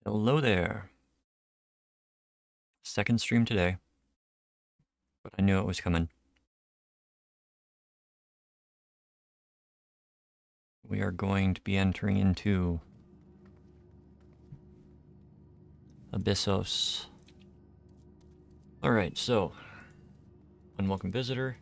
Hello there. Second stream today, but I knew it was coming. We are going to be entering into Abyssos. Alright, so, unwelcome visitor.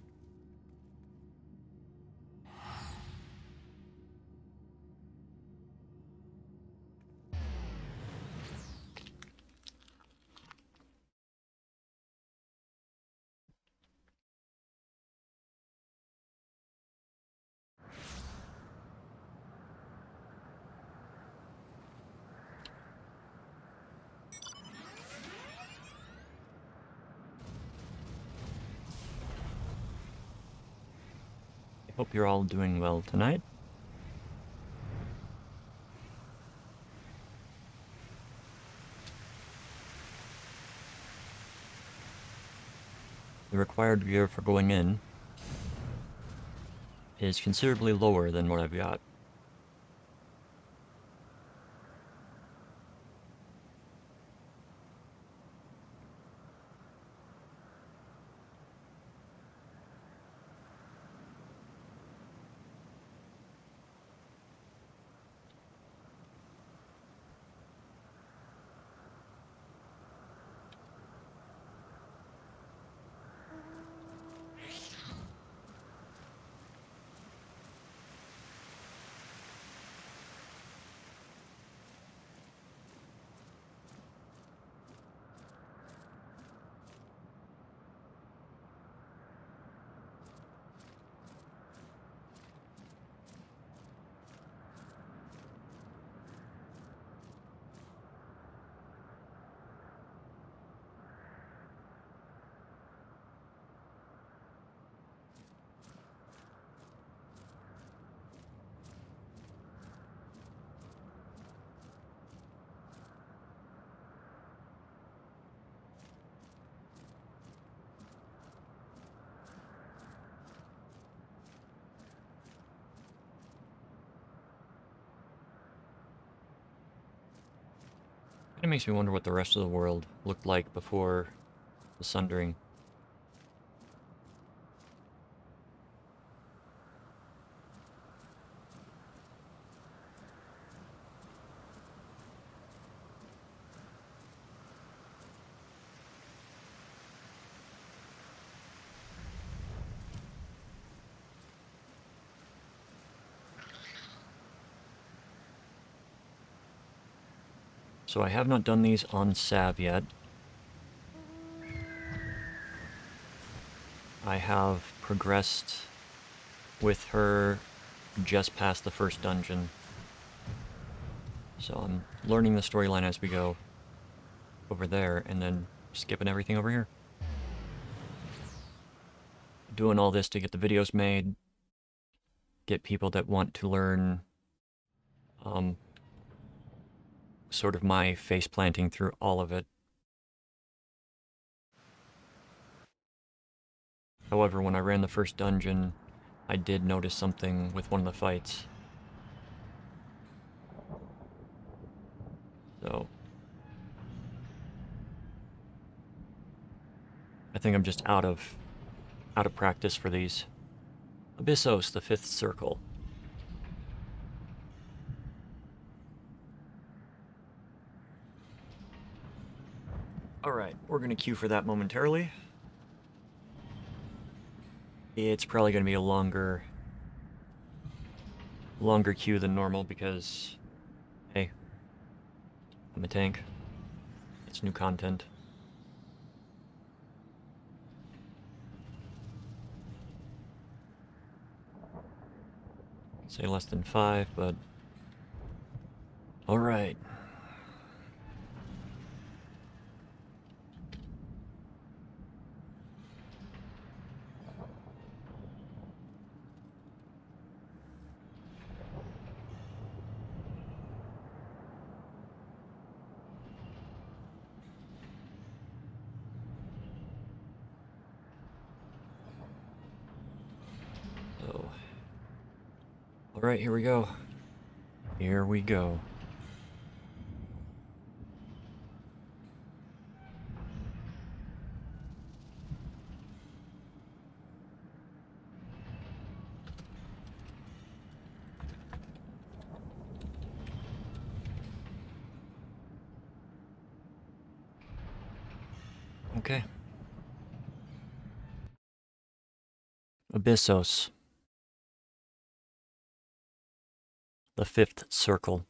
I hope you're all doing well tonight. The required gear for going in is considerably lower than what I've got. It makes me wonder what the rest of the world looked like before the Sundering. So I have not done these on Sav yet. I have progressed with her just past the first dungeon. So I'm learning the storyline as we go over there and then skipping everything over here. Doing all this to get the videos made, get people that want to learn sort of my face planting through all of it. However, when I ran the first dungeon, I did notice something with one of the fights. So I think I'm just out of practice for these. Abyssos, the fifth circle. Alright, we're gonna queue for that momentarily. It's probably gonna be a longer queue than normal because, hey, I'm a tank. It's new content. Say less than 5, but alright. So, alright, here we go. Here we go. Okay. Abyssos. The fifth circle.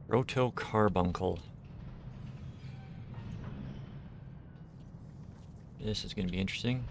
Rotocarbuncle. This is going to be interesting.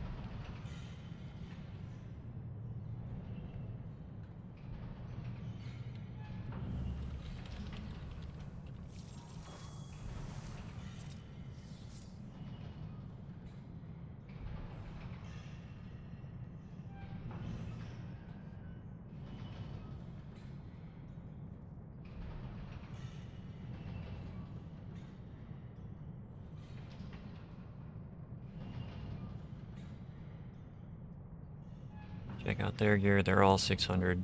Check out their gear, they're all 600.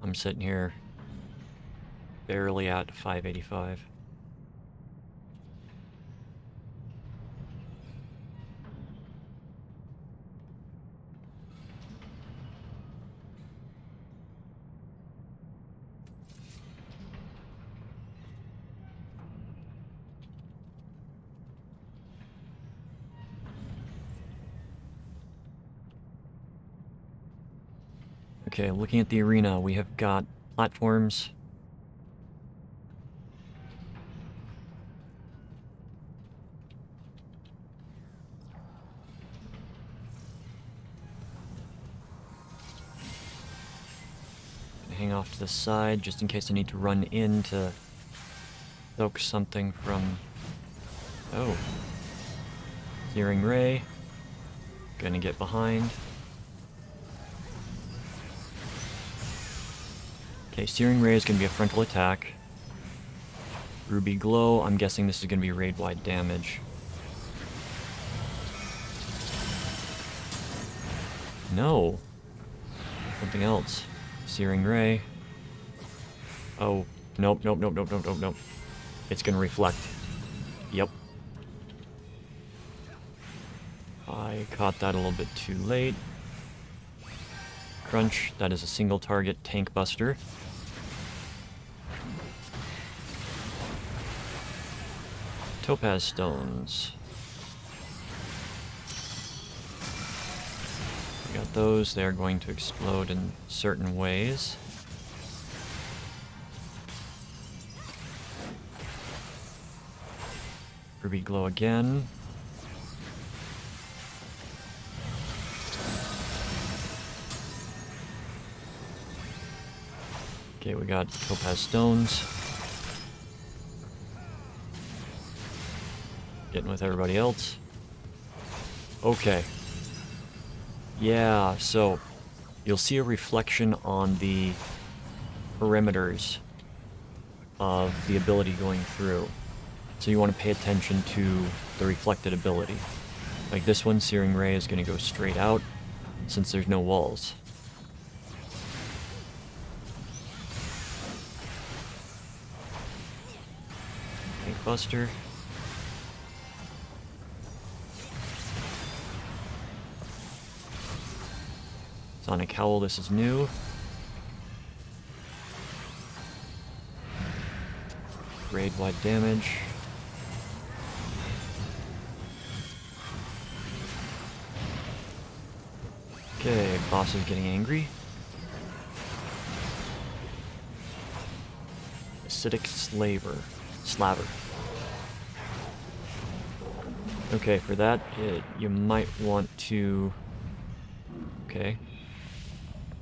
I'm sitting here barely at 585. Okay, looking at the arena, we have got platforms. Hang off to the side just in case I need to run in to soak something from... Oh. Searing Ray. Gonna get behind. Okay, Searing Ray is gonna be a frontal attack. Ruby Glow, I'm guessing this is gonna be raid-wide damage. No. Something else. Searing Ray. Oh, nope, nope, nope, nope, nope, nope, nope. It's gonna reflect. Yep. I caught that a little bit too late. Crunch, that is a single target tank buster. Topaz stones. We got those, they're going to explode in certain ways. Ruby Glow again. Okay, we got Topaz stones. Getting with everybody else. Okay. Yeah, so you'll see a reflection on the perimeters of the ability going through. So you want to pay attention to the reflected ability. Like this one, Searing Ray is going to go straight out since there's no walls. Tank Buster. Sonic Howl, this is new. Raid-wide damage. Okay, boss is getting angry. Acidic Slaver. Okay, for that, you might want to... Okay.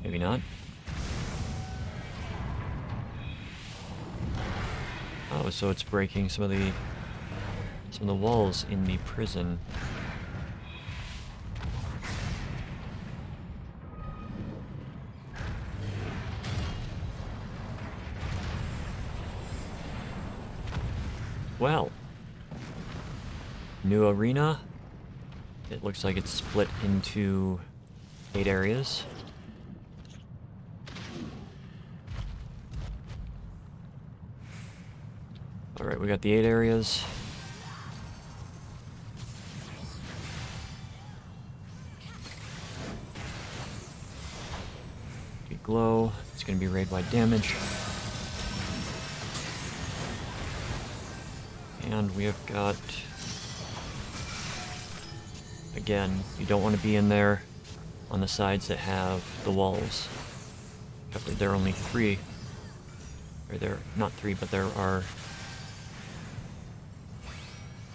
Maybe not. Oh, so it's breaking some of the walls in the prison. Well, new arena. It looks like it's split into 8 areas. Alright, we got the 8 areas. Glow. It's going to be raid-wide damage. And we have got... Again, you don't want to be in there on the sides that have the walls. There are only 3. Or there... not 3, but there are...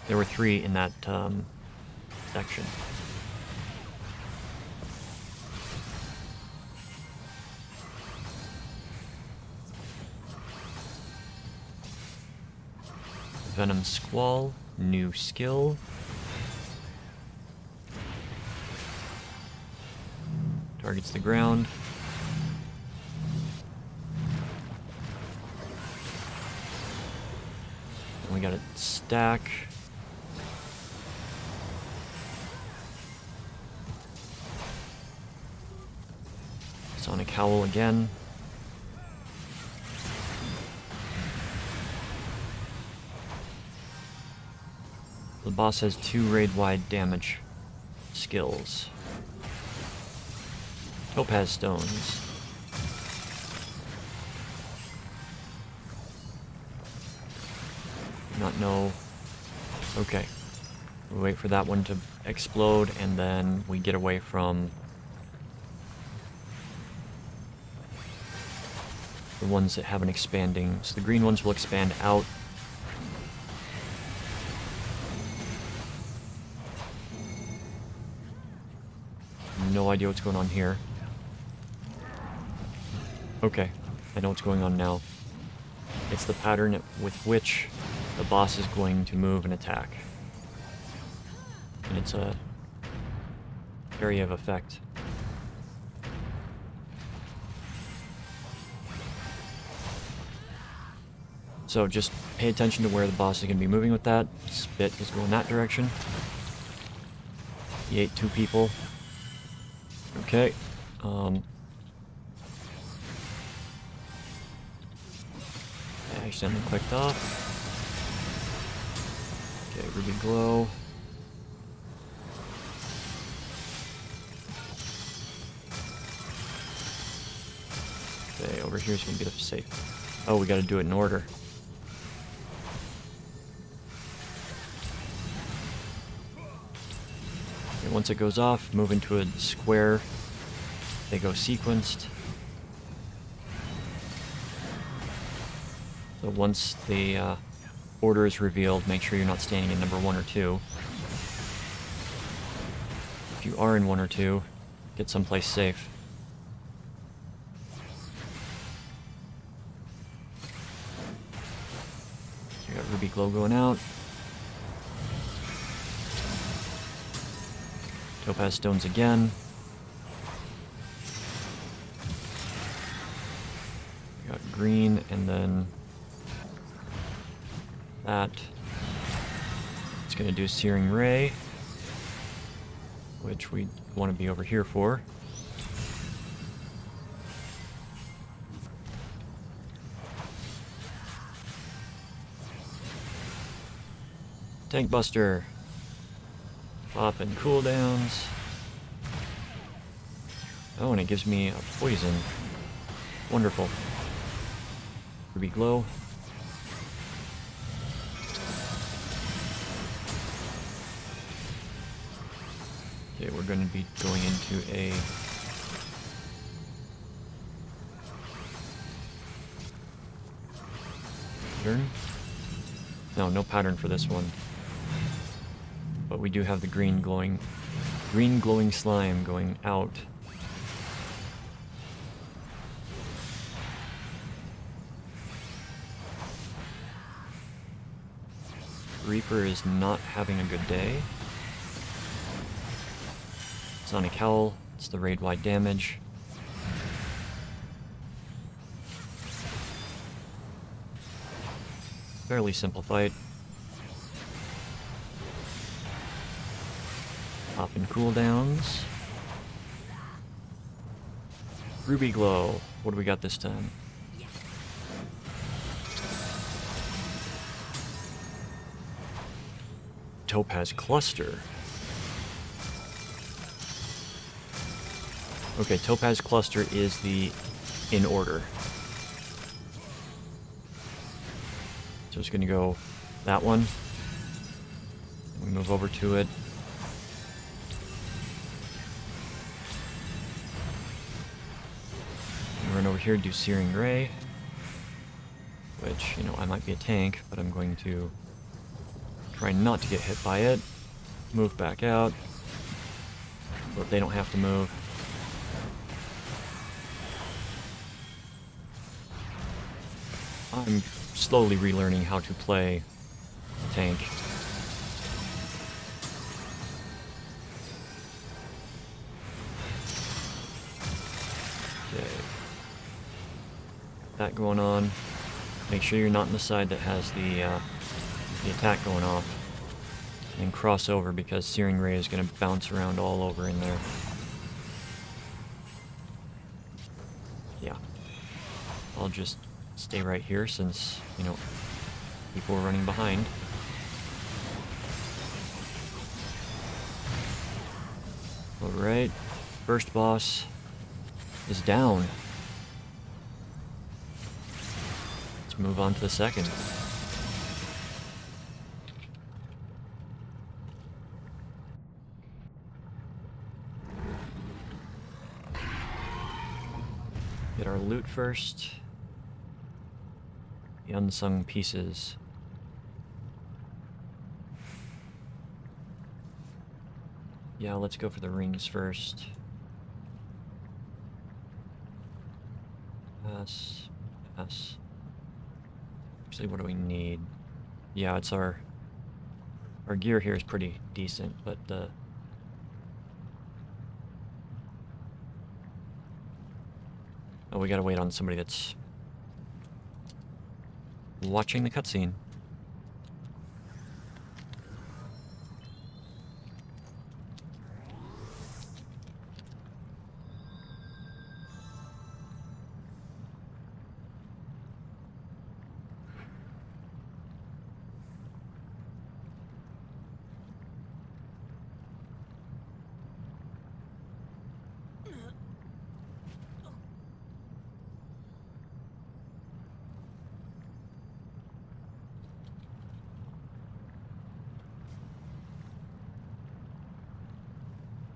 There were 3 in that section. Venom Squall, new skill. Targets the ground. And we got a stack. Sonic Howl again. The boss has 2 raid-wide damage skills. Topaz Stones. Do not know. Okay. We wait for that one to explode, and then we get away from the ones that have an expanding. So the green ones will expand out. No idea what's going on here. Okay, I know what's going on now. It's the pattern with which the boss is going to move and attack. And it's a area of effect. So just pay attention to where the boss is going to be moving with that. Spit is going that direction. He ate 2 people. Okay. I accidentally clicked off. Okay, Ruby Glow. Okay, over here is going to be the safe. Oh, we got to do it in order. Okay, once it goes off, move into a square. They go sequenced. So once the order is revealed, make sure you're not standing in number 1 or 2. If you are in 1 or 2, get someplace safe. So you got Ruby Glow going out. Topaz Stones again. We got green and then that. It's going to do Searing Ray, which we want to be over here for. Tank Buster. Pop and cooldowns. Oh, and it gives me a poison. Wonderful. Ruby Glow. Okay, we're going to be going into a... pattern? No, no pattern for this one. But we do have the green glowing slime going out. Reaper is not having a good day. Sonic Howl, it's the raid-wide damage. Fairly simple fight. Popping cooldowns. Ruby Glow. What do we got this time? Topaz Cluster. Okay, Topaz Cluster is the in order. So it's going to go that one. We move over to it. We run over here, do Searing Ray. Which, you know, I might be a tank, but I'm going to try not to get hit by it. Move back out. So that they don't have to move. I'm slowly relearning how to play tank. Okay. That going on. Make sure you're not on the side that has the attack going off. And cross over because Searing Ray is going to bounce around all over in there. Yeah. I'll just stay right here since, you know, people are running behind. Alright. First boss is down. Let's move on to the second. Get our loot first. The unsung pieces. Yeah, let's go for the rings first. Pass. Pass. Actually, what do we need? Yeah, it's our gear here is pretty decent, but oh, we gotta wait on somebody that's watching the cutscene.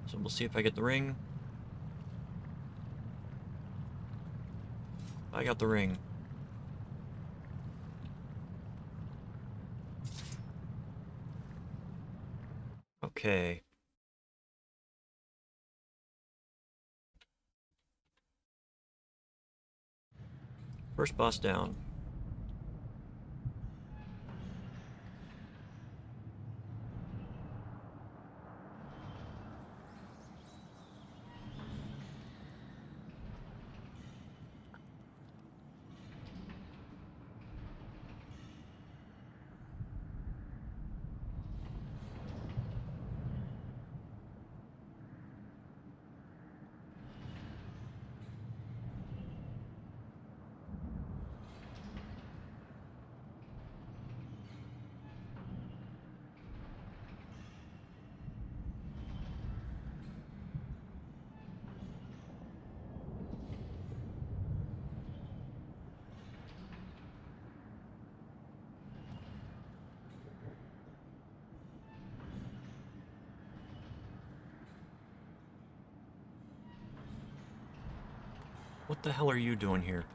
So we'll see if I get the ring. I got the ring. Okay. First boss down. What the hell are you doing here?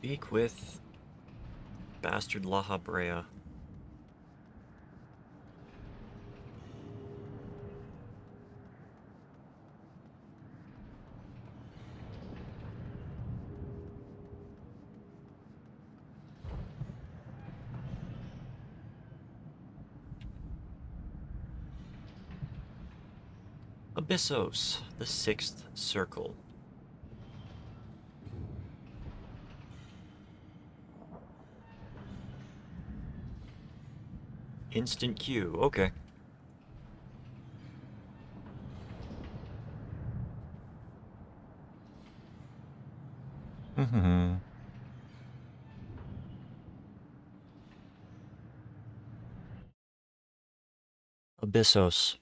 Speak with Bastard La Habrea. Abyssos, the sixth circle. Instant queue, okay. Abyssos.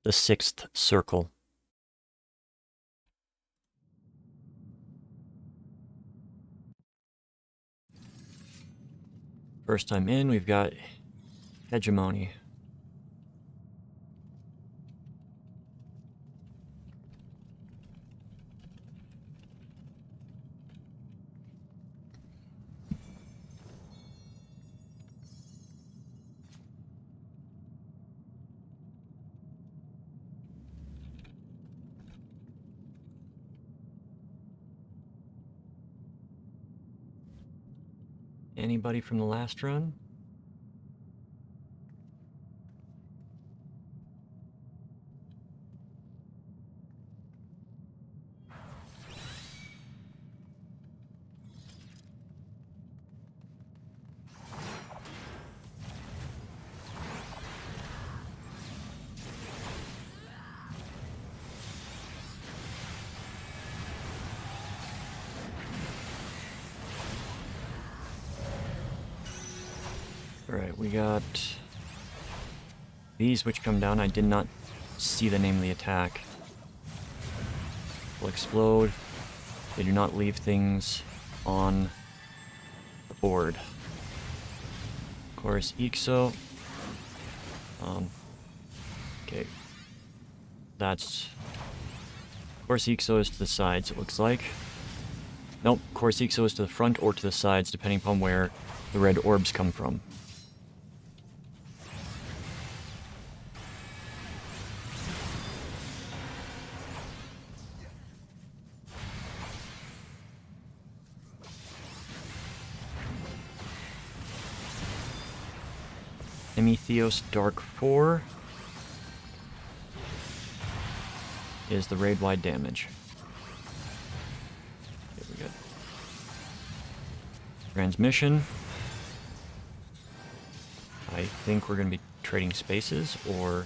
The sixth circle. First time in, we've got hegemony. Anybody from the last run? Alright, we got these which come down. I did not see the name of the attack. Will explode. They do not leave things on the board. Chorus Ixo. Okay. That's... Chorus Ixo is to the sides, it looks like. Nope, Chorus Ixo is to the front or to the sides, depending upon where the red orbs come from. Emetheos Dark 4 is the raid-wide damage. Okay, we got transmission. I think we're going to be trading spaces, or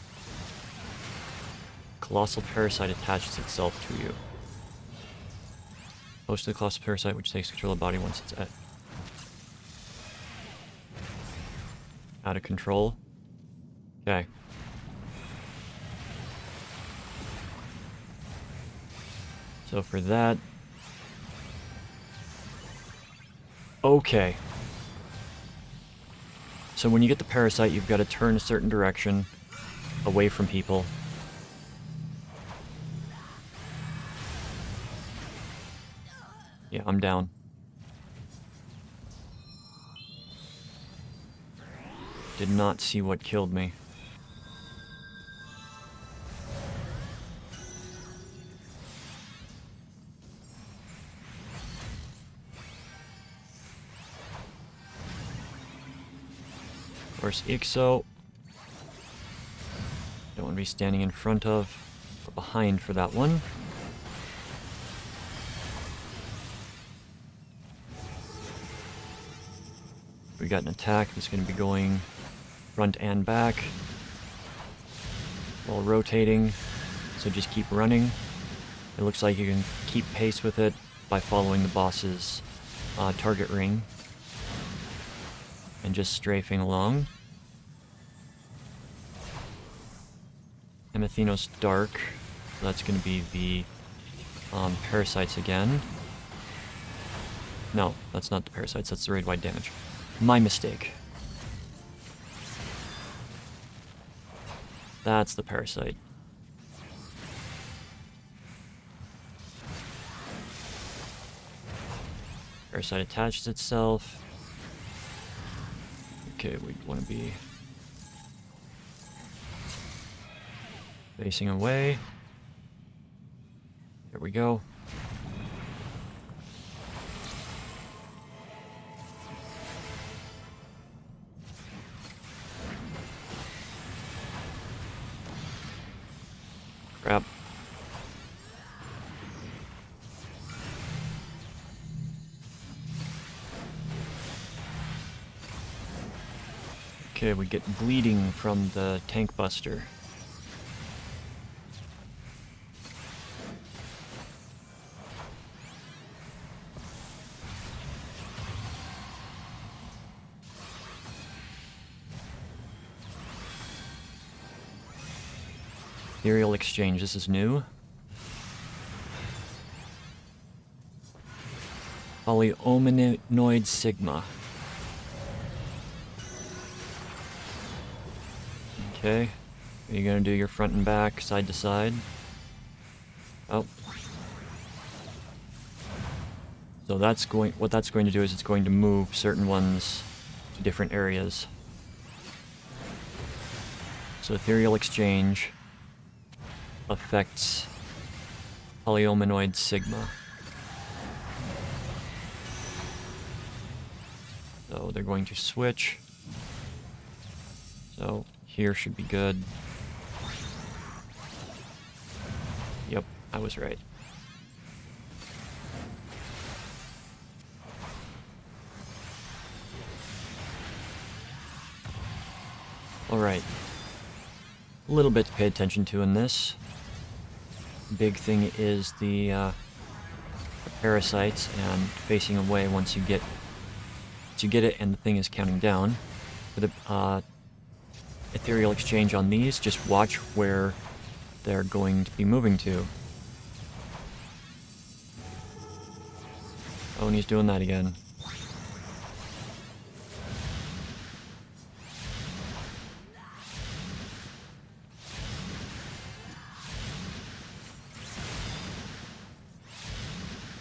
Colossal Parasite attaches itself to you. Close to the Colossal Parasite, which takes control of the body once it's out of control. Okay. So for that... Okay. So when you get the parasite, you've got to turn a certain direction, away from people. Yeah, I'm down. Did not see what killed me. Of course, Ixo. Don't want to be standing in front of or behind for that one. We got an attack that's going to be going front and back while rotating, so just keep running. It looks like you can keep pace with it by following the boss's target ring and just strafing along. Emetheos Dark, so that's going to be the parasites again. No, that's not the parasites, that's the raid-wide damage. My mistake. That's the parasite. Parasite attaches itself. Okay, we want to be facing away. There we go. Crap. Okay, we get bleeding from the tank buster. Ethereal exchange, this is new. Polyominoid sigma. Okay, are you gonna do your front and back, side to side? Oh. So that's going, what that's going to do is it's going to move certain ones to different areas. So ethereal exchange affects polyominoid sigma. So they're going to switch. So here should be good. Yep, I was right. Alright. A little bit to pay attention to in this. Big thing is the parasites and facing away once you get it and the thing is counting down. For the ethereal exchange on these, just watch where they're going to be moving to. Oh, and he's doing that again.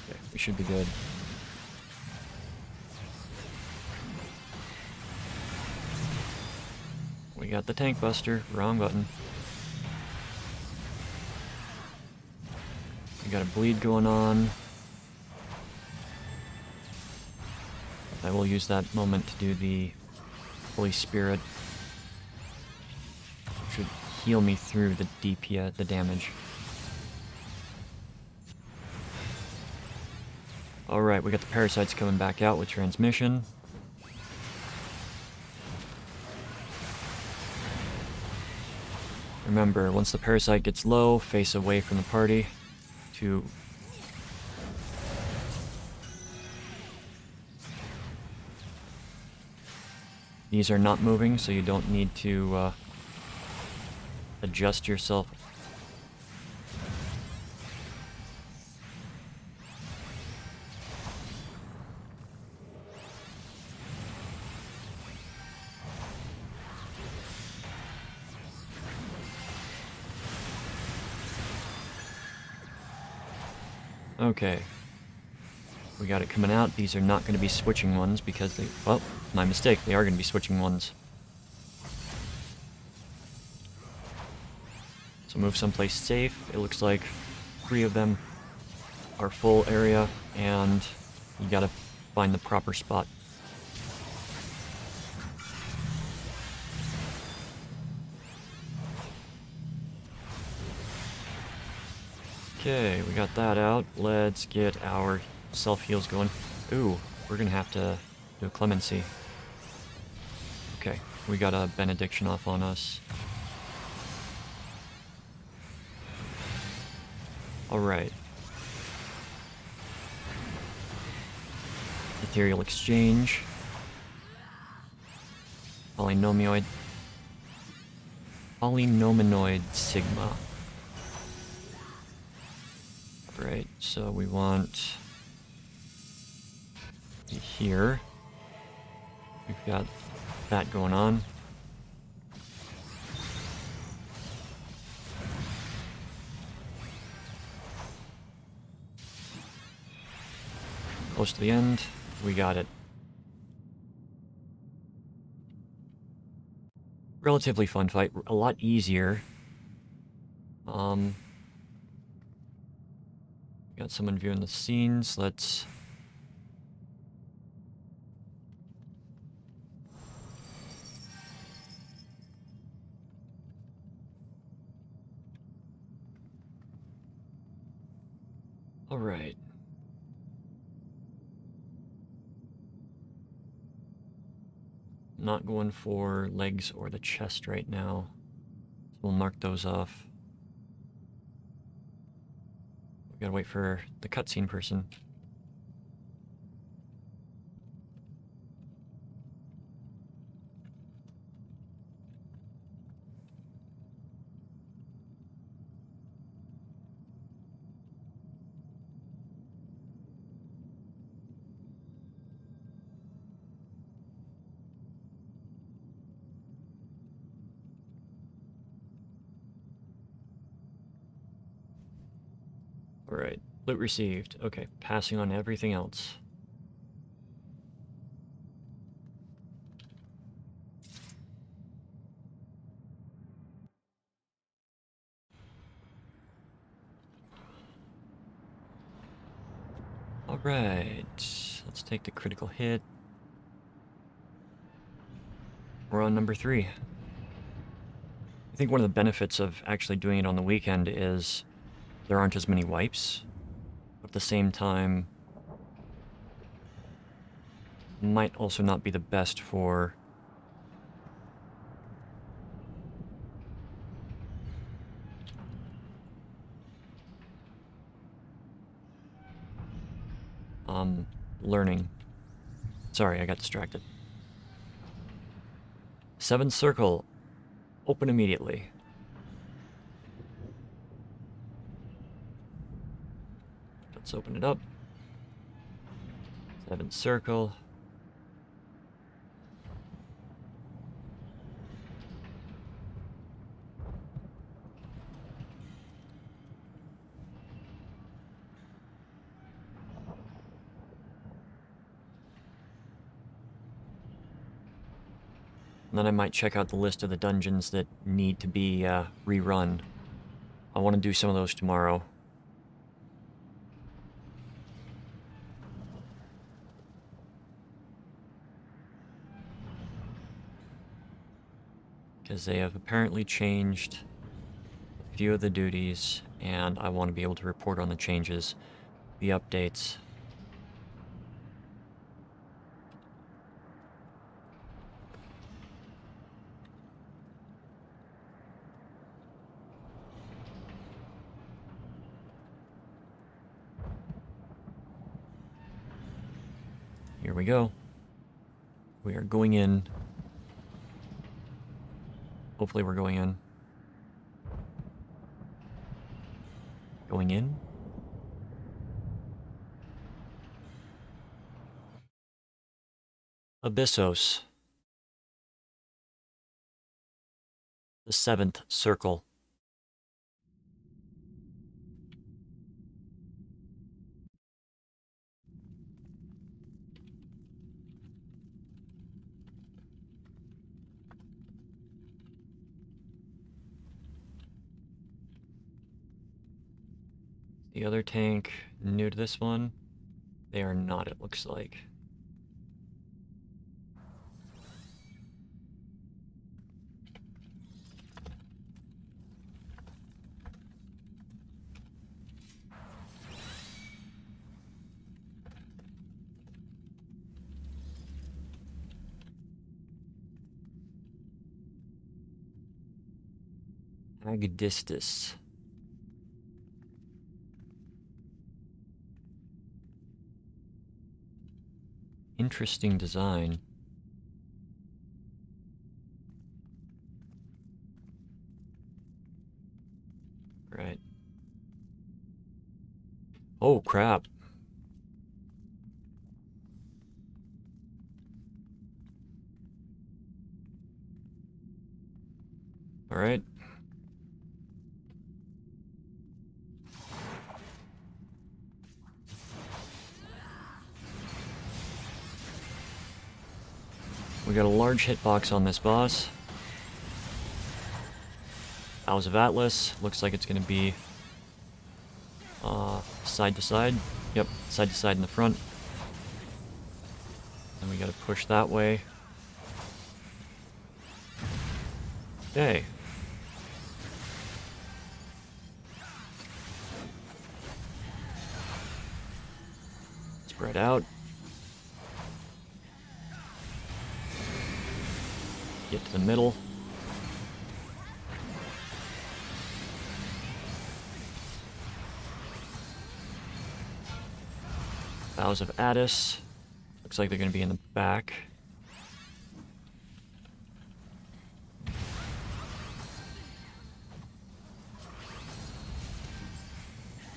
Okay, we should be good. We got the tank buster. Wrong button. We got a bleed going on. I will use that moment to do the Holy Spirit. Which should heal me through the DPS, the damage. Alright, we got the parasites coming back out with transmission. Remember, once the parasite gets low, face away from the party to... These are not moving, so you don't need to adjust yourself. Okay. We got it coming out. These are not going to be switching ones because they... Well, my mistake. They are going to be switching ones. So move someplace safe. It looks like 3 of them are full area, and you gotta find the proper spot. Okay, we got that out. Let's get our self-heals going. Ooh, we're gonna have to do a clemency. Okay, we got a benediction off on us. Alright. Ethereal exchange. Polynominoid sigma. Right, so we want here. We've got that going on. Close to the end, we got it. Relatively fun fight, a lot easier. Got someone viewing the scenes, let's... All right. Not going for legs or the chest right now. So we'll mark those off. We gotta wait for the cutscene person. All right, loot received. Okay, passing on everything else. All right, let's take the critical hit. We're on number 3. I think one of the benefits of actually doing it on the weekend is there aren't as many wipes. But at the same time, might also not be the best for learning. Sorry, I got distracted. 7th circle. Open immediately. Let's open it up. 7th circle. And then I might check out the list of the dungeons that need to be rerun. I want to do some of those tomorrow. Because they have apparently changed a few of the duties, and I want to be able to report on the changes, the updates. Here we go. We are going in. Hopefully we're going in. Going in? Abyssos. The 7th circle. The other tank new to this one? They are not, it looks like. Agdistis. Interesting design. Right. Oh, crap. All right. We got a large hitbox on this boss. Owls of Atlas. Looks like it's going to be side to side. Yep, side to side in the front. And we got to push that way. Okay. Spread out. Get to the middle. Boughs of Addis. Looks like they're going to be in the back.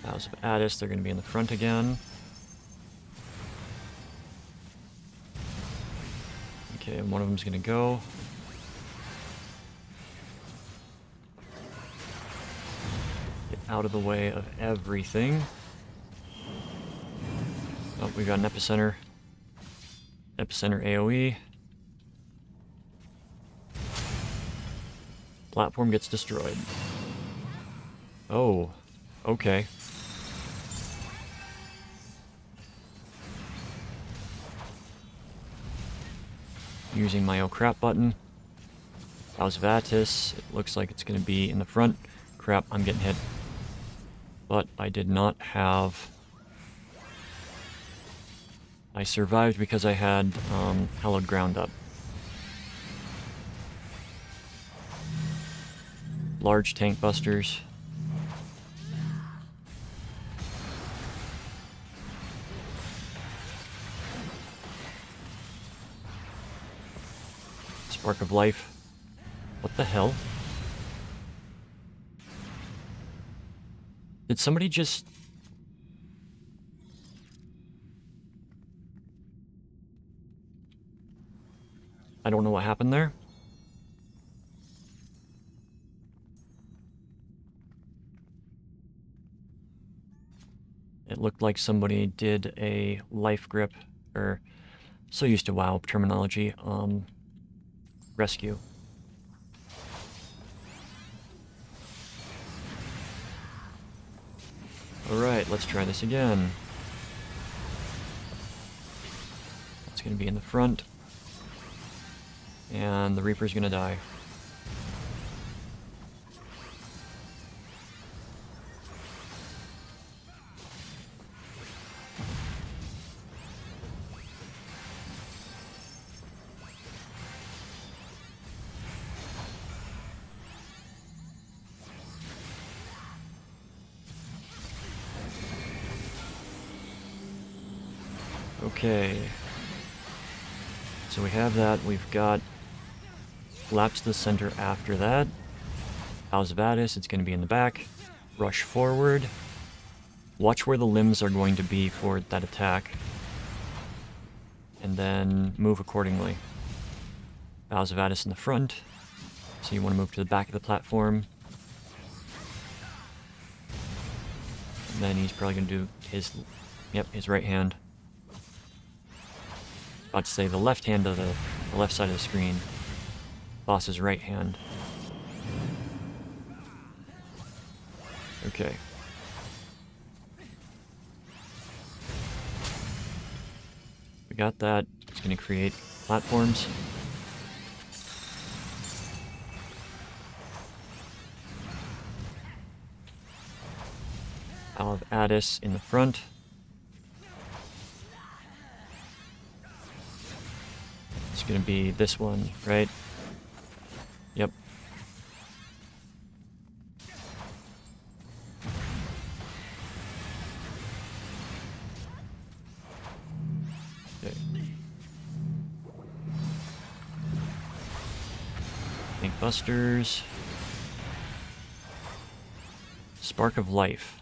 Boughs of Addis, they're going to be in the front again. Okay, and one of them's going to go. Get out of the way of everything. Oh, we got an epicenter. Epicenter AoE. Platform gets destroyed. Oh, okay. Using my oh crap button. House of Attis. It looks like it's going to be in the front. Crap, I'm getting hit. But I did not have... I survived because I had hallowed ground up. Large tank busters. Spark of life. What the hell? Did somebody just... I don't know what happened there. It looked like somebody did a life grip, or so used to WoW terminology, rescue. Alright, let's try this again. It's going to be in the front. And the Reaper's gonna die. Okay. So we have that. We've got Lapse the center after that. House of Addis, it's going to be in the back. Rush forward. Watch where the limbs are going to be for that attack. And then move accordingly. House of Addis in the front. So you want to move to the back of the platform. And then he's probably going to do his... Yep, his right hand. About to say the left hand of the left side of the screen. Boss's right hand. Okay. We got that. It's going to create platforms. I'll have Addis in the front. It's going to be this one, right? Yep. Okay. Tank busters. Spark of life.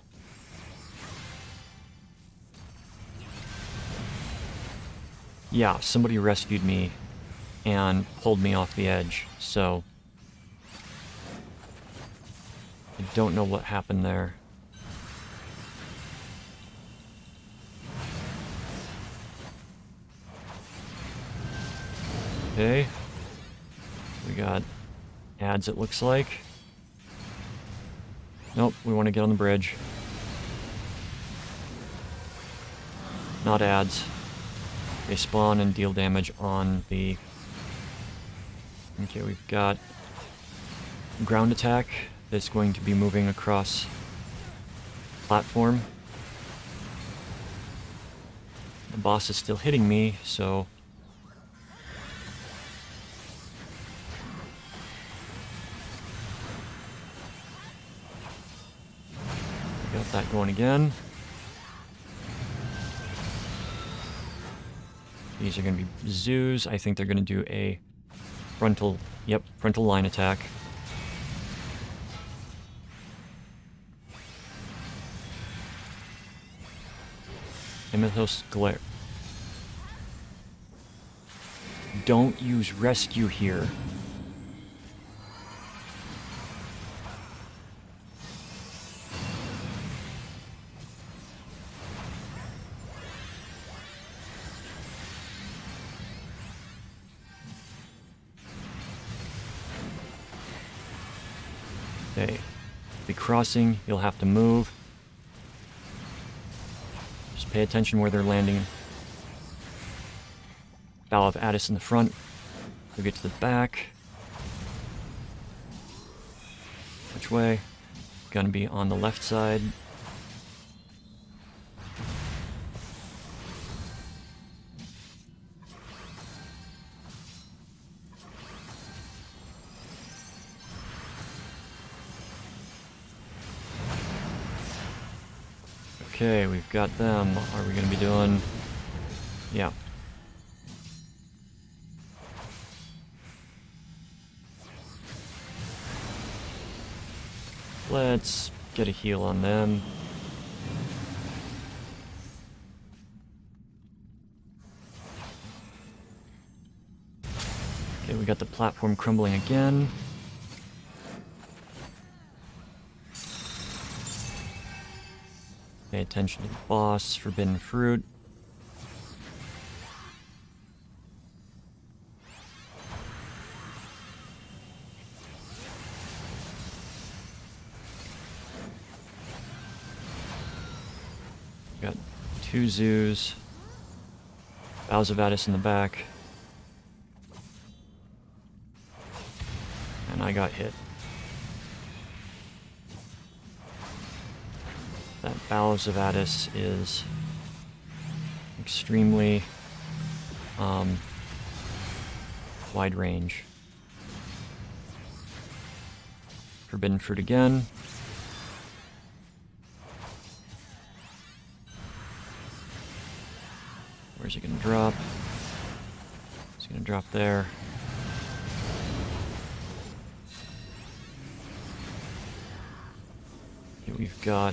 Yeah, somebody rescued me and pulled me off the edge, so I don't know what happened there. Okay. We got ads, it looks like. Nope, we want to get on the bridge. Not ads. They spawn and deal damage on the... Okay, we've got ground attack that's going to be moving across platform. The boss is still hitting me, so... Got that going again. These are going to be zoos. I think they're going to do a frontal line attack. Amethyst Glare. Don't use rescue here. Okay, be crossing, you'll have to move. Just pay attention where they're landing. Bow of Addis in the front. You'll get to the back. Which way? Gonna be on the left side. Okay, we've got them. Are we going to be doing... Yeah. Let's get a heal on them. Okay, we got the platform crumbling again. Pay attention to the boss, Forbidden Fruit. Got 2 zoos. Bows of Addis in the back. And I got hit. That Bows of Addis is extremely wide range. Forbidden Fruit again. Where's it gonna drop? It's gonna drop there. Here we've got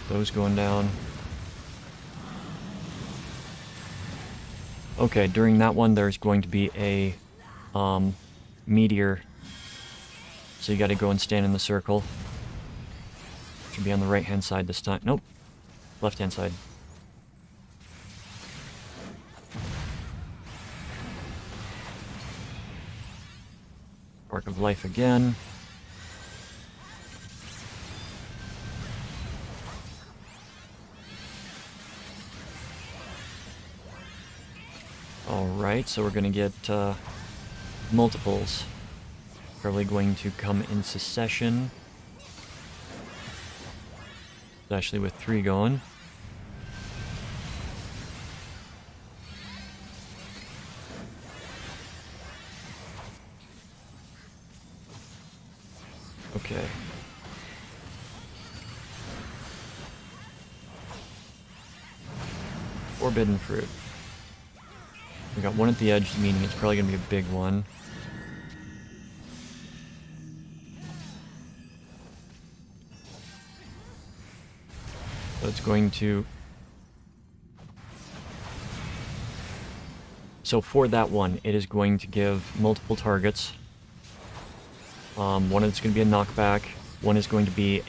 those going down. Okay, during that one there's going to be a meteor. So you gotta go and stand in the circle. Should be on the right hand side this time. Nope. Left hand side. Spark of Life again. Alright, so we're going to get multiples. Probably going to come in succession. Especially with 3 going. Okay. Forbidden Fruit. We got one at the edge, meaning it's probably going to be a big one. So it's going to... So for that one, it is going to give multiple targets. One is going to be a knockback, one is going to be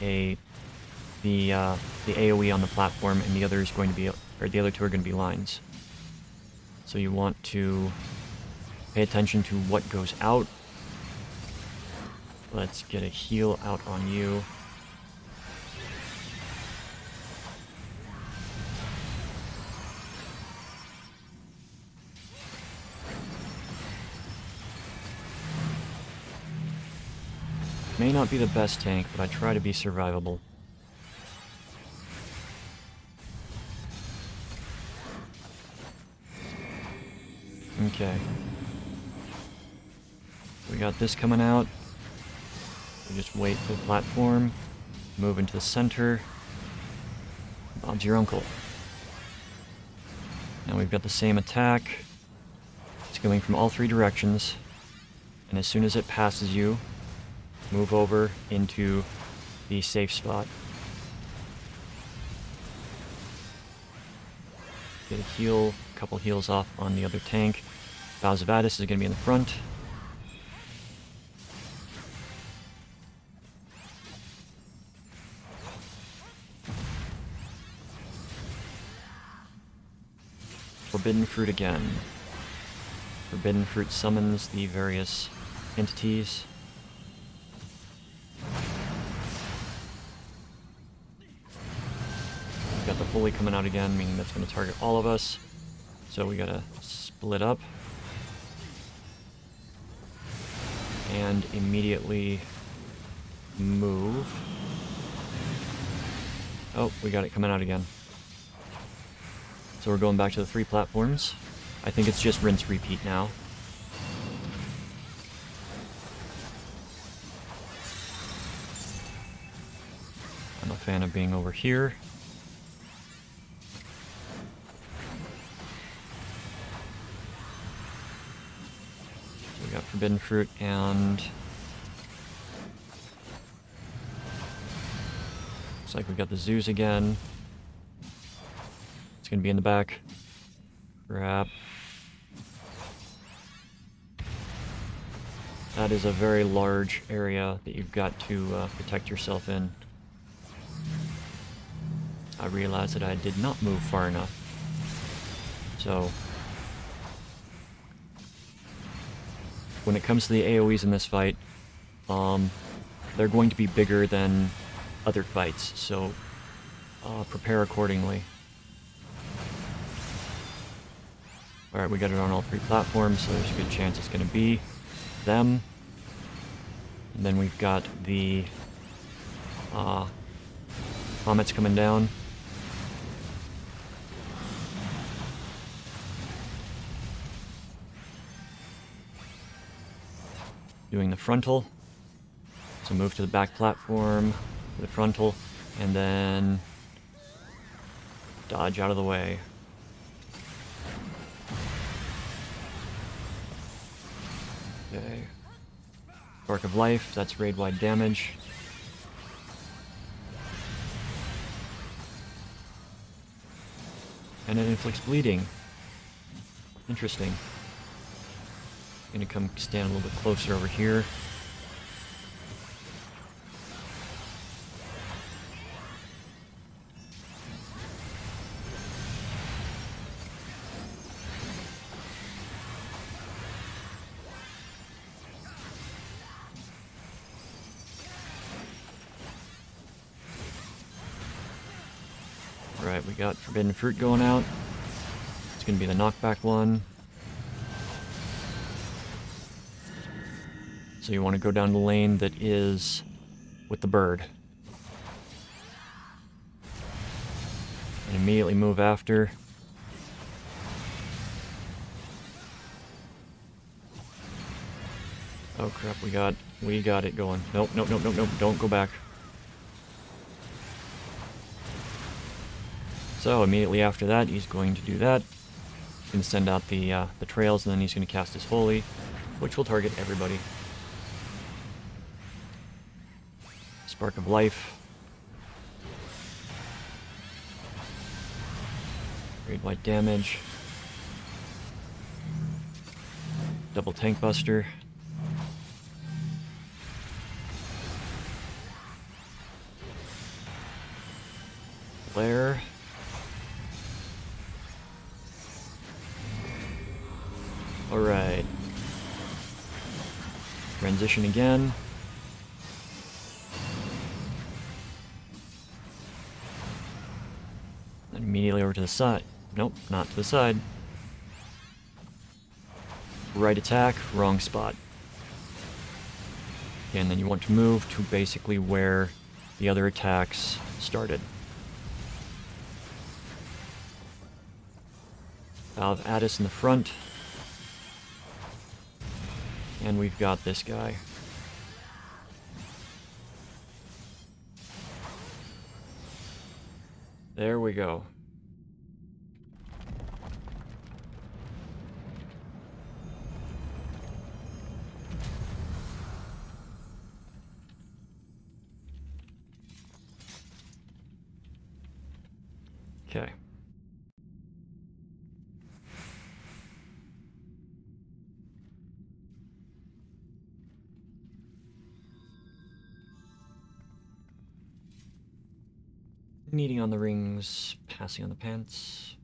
the AoE on the platform, and the other is going to be, or the other 2 are going to be lines. So you want to pay attention to what goes out. Let's get a heal out on you. May not be the best tank, but I try to be survivable. Okay. We got this coming out. We just wait for the platform. Move into the center. Bob's your uncle. Now we've got the same attack. It's going from all three directions. And as soon as it passes you, move over into the safe spot. Get a heal, a couple heals off on the other tank. Bowels of Addis is going to be in the front. Forbidden Fruit again. Forbidden Fruit summons the various entities. We've got the Holy coming out again, meaning that's going to target all of us. So we gotta split up. And immediately move. Oh, we got it coming out again. So we're going back to the 3 platforms. I think it's just rinse repeat now. I'm a fan of being over here. So we got Forbidden Fruit and... looks like we got the zoos again. It's gonna be in the back. Crap. That is a very large area that you've got to protect yourself in. I realized that I did not move far enough. So, when it comes to the AoEs in this fight, they're going to be bigger than other fights, so prepare accordingly. Alright, we got it on all 3 platforms, so there's a good chance it's going to be them. And then we've got the comets coming down. Doing the frontal. So move to the back platform, to the frontal, and then dodge out of the way. Okay. Spark of Life, that's raid-wide damage. And it inflicts bleeding. Interesting. Gonna come stand a little bit closer over here. Alright, we got Forbidden Fruit going out. It's gonna be the knockback one. So you want to go down the lane that is with the bird. And immediately move after. Oh crap, we got it going. Nope, nope, nope, nope, nope, don't go back. So immediately after that, he's going to do that. He's going to send out the trails, and then he's going to cast his Holy, which will target everybody. Spark of Life. Raid white damage. Double Tank Buster. Flare. Alright. Transition again. And immediately over to the side. Nope, not to the side. Right attack, wrong spot. And then you want to move to basically where the other attacks started. Valve Addis in the front. And we've got this guy. There we go. Okay. Kneading on the rings, passing on the pants.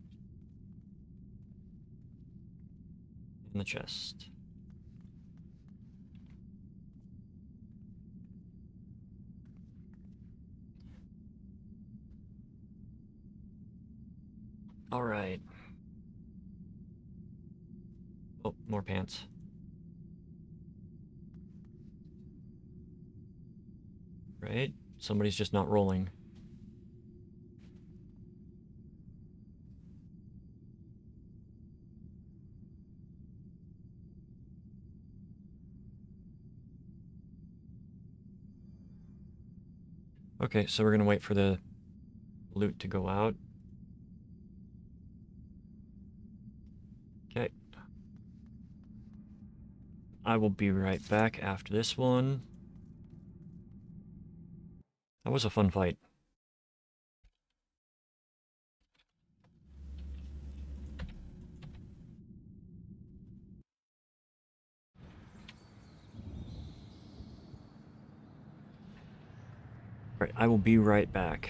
In the chest. All right. Oh, more pants. Right? Somebody's just not rolling. Okay, so we're gonna wait for the loot to go out. Okay. I will be right back after this one. That was a fun fight. Alright, I will be right back.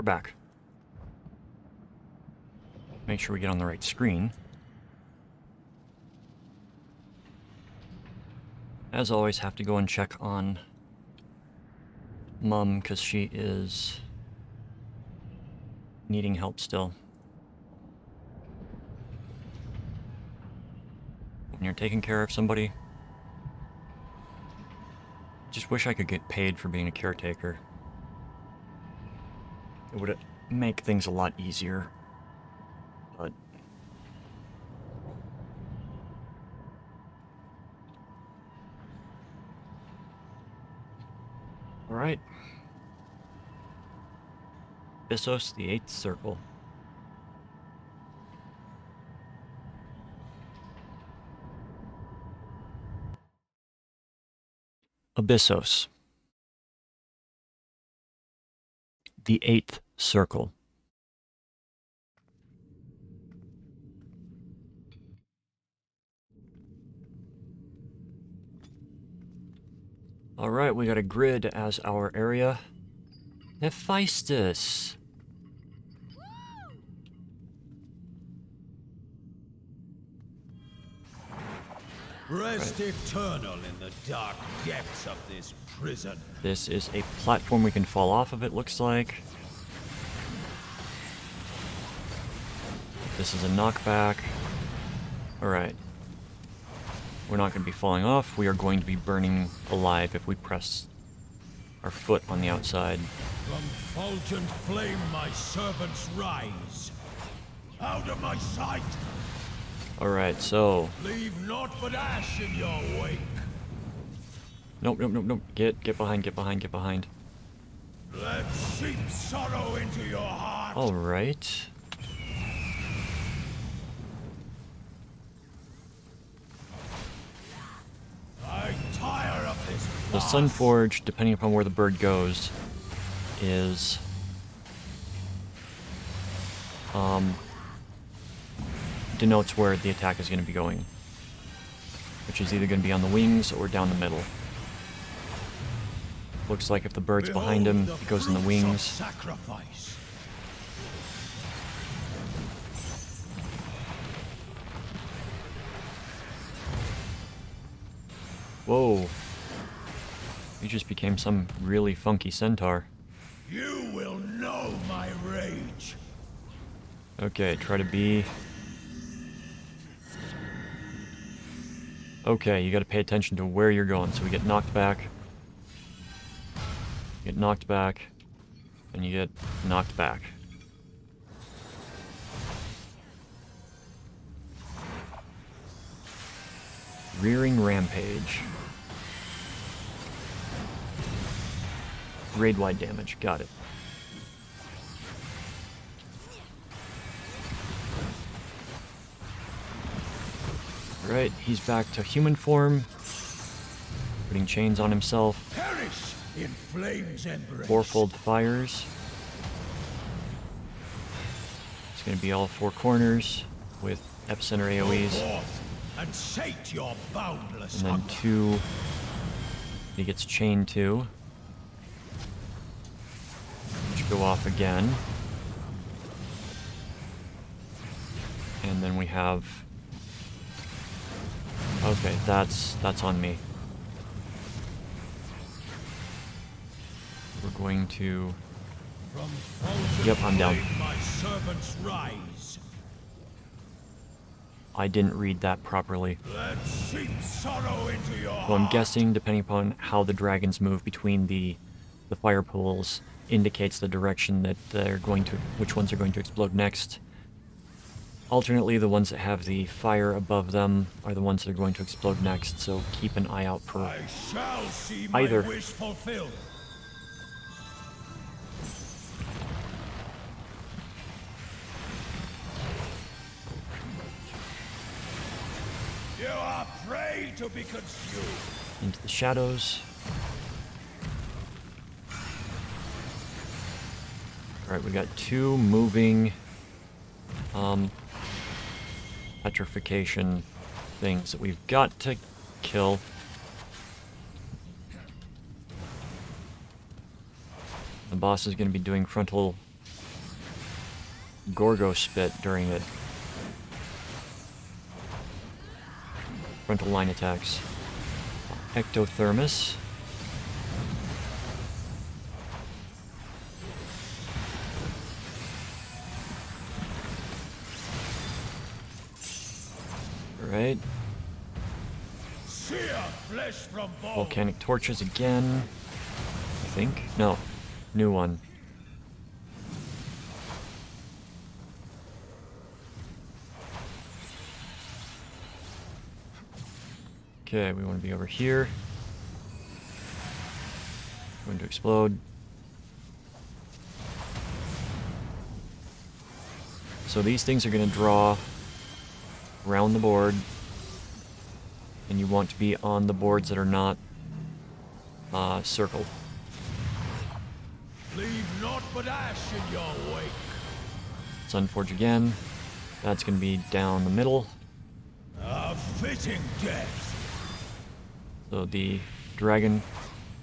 back. Make sure we get on the right screen. As always, have to go and check on Mum, because she is needing help still. When you're taking care of somebody, just wish I could get paid for being a caretaker. It would make things a lot easier, but all right. Bissos, the 8th circle. Abyssos, the 8th circle. All right, we got a grid as our area. Hephaestus. Rest eternal in the dark depths of this prison. This is a platform we can fall off of, it looks like. This is a knockback. Alright. We're not going to be falling off. We are going to be burning alive if we press our foot on the outside. From fulgent flame my servants rise. Out of my sight! Alright, so... Leave naught but ash in your wake. Nope, nope, nope, nope. Get behind, get behind, get behind. Let seep sorrow into your heart. Alright. I tire of this. The Sunforge, depending upon where the bird goes, is... denotes where the attack is going to be going, which is either going to be on the wings or down the middle. Looks like if the bird's behind him, it goes in the wings. Sacrifice. Whoa. He just became some really funky centaur. You will know my rage. Okay, try to be... Okay, you gotta pay attention to where you're going. So we get knocked back. Get knocked back. And you get knocked back. Rearing Rampage. Raid-wide damage. Got it. Right, he's back to human form. Putting chains on himself. Perish in flames embrace. Fourfold fires. It's gonna be all four corners with epicenter AoEs. Go forth and sate your boundless And then hunger. 2 he gets chained to. Which go off again. And then we have... Okay, that's on me. We're going to... From fulgent Yep, I'm down. flame my servants rise. I didn't read that properly. Let seep sorrow into your So I'm heart. guessing, depending upon how the dragons move between the fire pools, indicates the direction that they're going to... which ones are going to explode next. Alternately, the ones that have the fire above them are the ones that are going to explode next, so keep an eye out for I shall see my either. wish fulfilled. You are prey to be consumed. Into the shadows. Alright, we got 2 moving petrification things that we've got to kill. The boss is going to be doing frontal Gorgo Spit during it. Frontal line attacks. Ectothermos. Alright. Volcanic torches again. I think. No. New one. Okay, we want to be over here. Going to explode. So these things are going to draw around the board, and you want to be on the boards that are not circled. Leave naught but ash in your wake. Sunforge again. That's going to be down the middle. A fitting death. So the dragon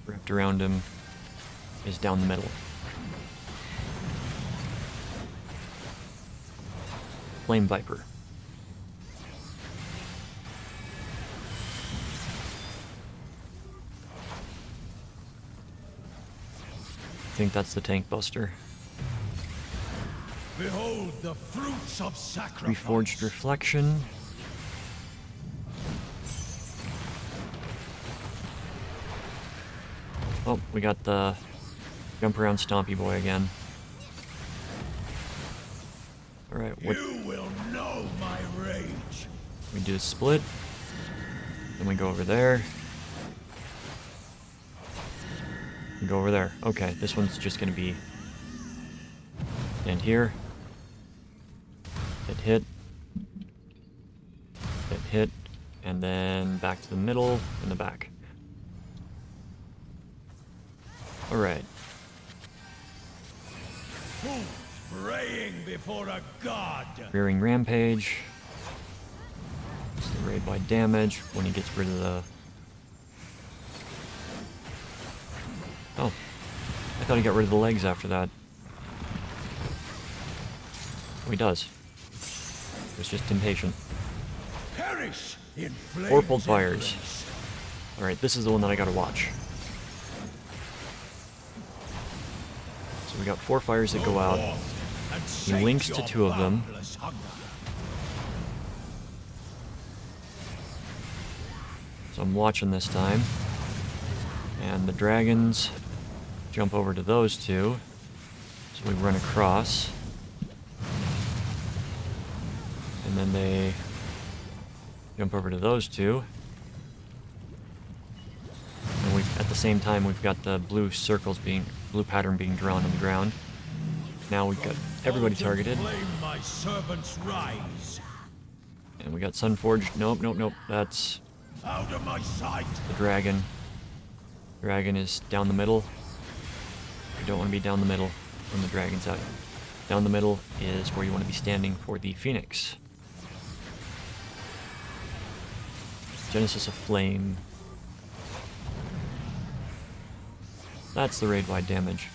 wrapped around him is down the middle. Flame Viper. I think that's the Tank Buster. Behold the fruits of sacrifice. Reforged Reflection. Oh, we got the jump around Stompy Boy again. Alright, what? You will know my rage. We do a split. Then we go over there. We go over there. Okay, this one's just gonna be stand here. Hit. Hit. And then back to the middle and the back. Alright. Praying before a god. Rearing Rampage. It's the raid by damage when he gets rid of the... Oh. I thought he got rid of the legs after that. Oh, he does. He was just impatient. Perish in flames. Vorpal Fires. Alright, this is the one that I gotta watch. So we got 4 fires that go out. He links to 2 of them. So I'm watching this time. And the dragons jump over to those 2. So we run across. And then they jump over to those 2. And we've, at the same time, we've got the blue circles being, blue pattern being drawn on the ground. Now we've got everybody targeted. My servants rise. And we got Sunforged. Nope. That's out of my sight. The dragon. Dragon is down the middle. You don't want to be down the middle when the dragon's out. Down the middle is where you want to be standing for the Phoenix. Genesis of Flame. That's the raid-wide damage.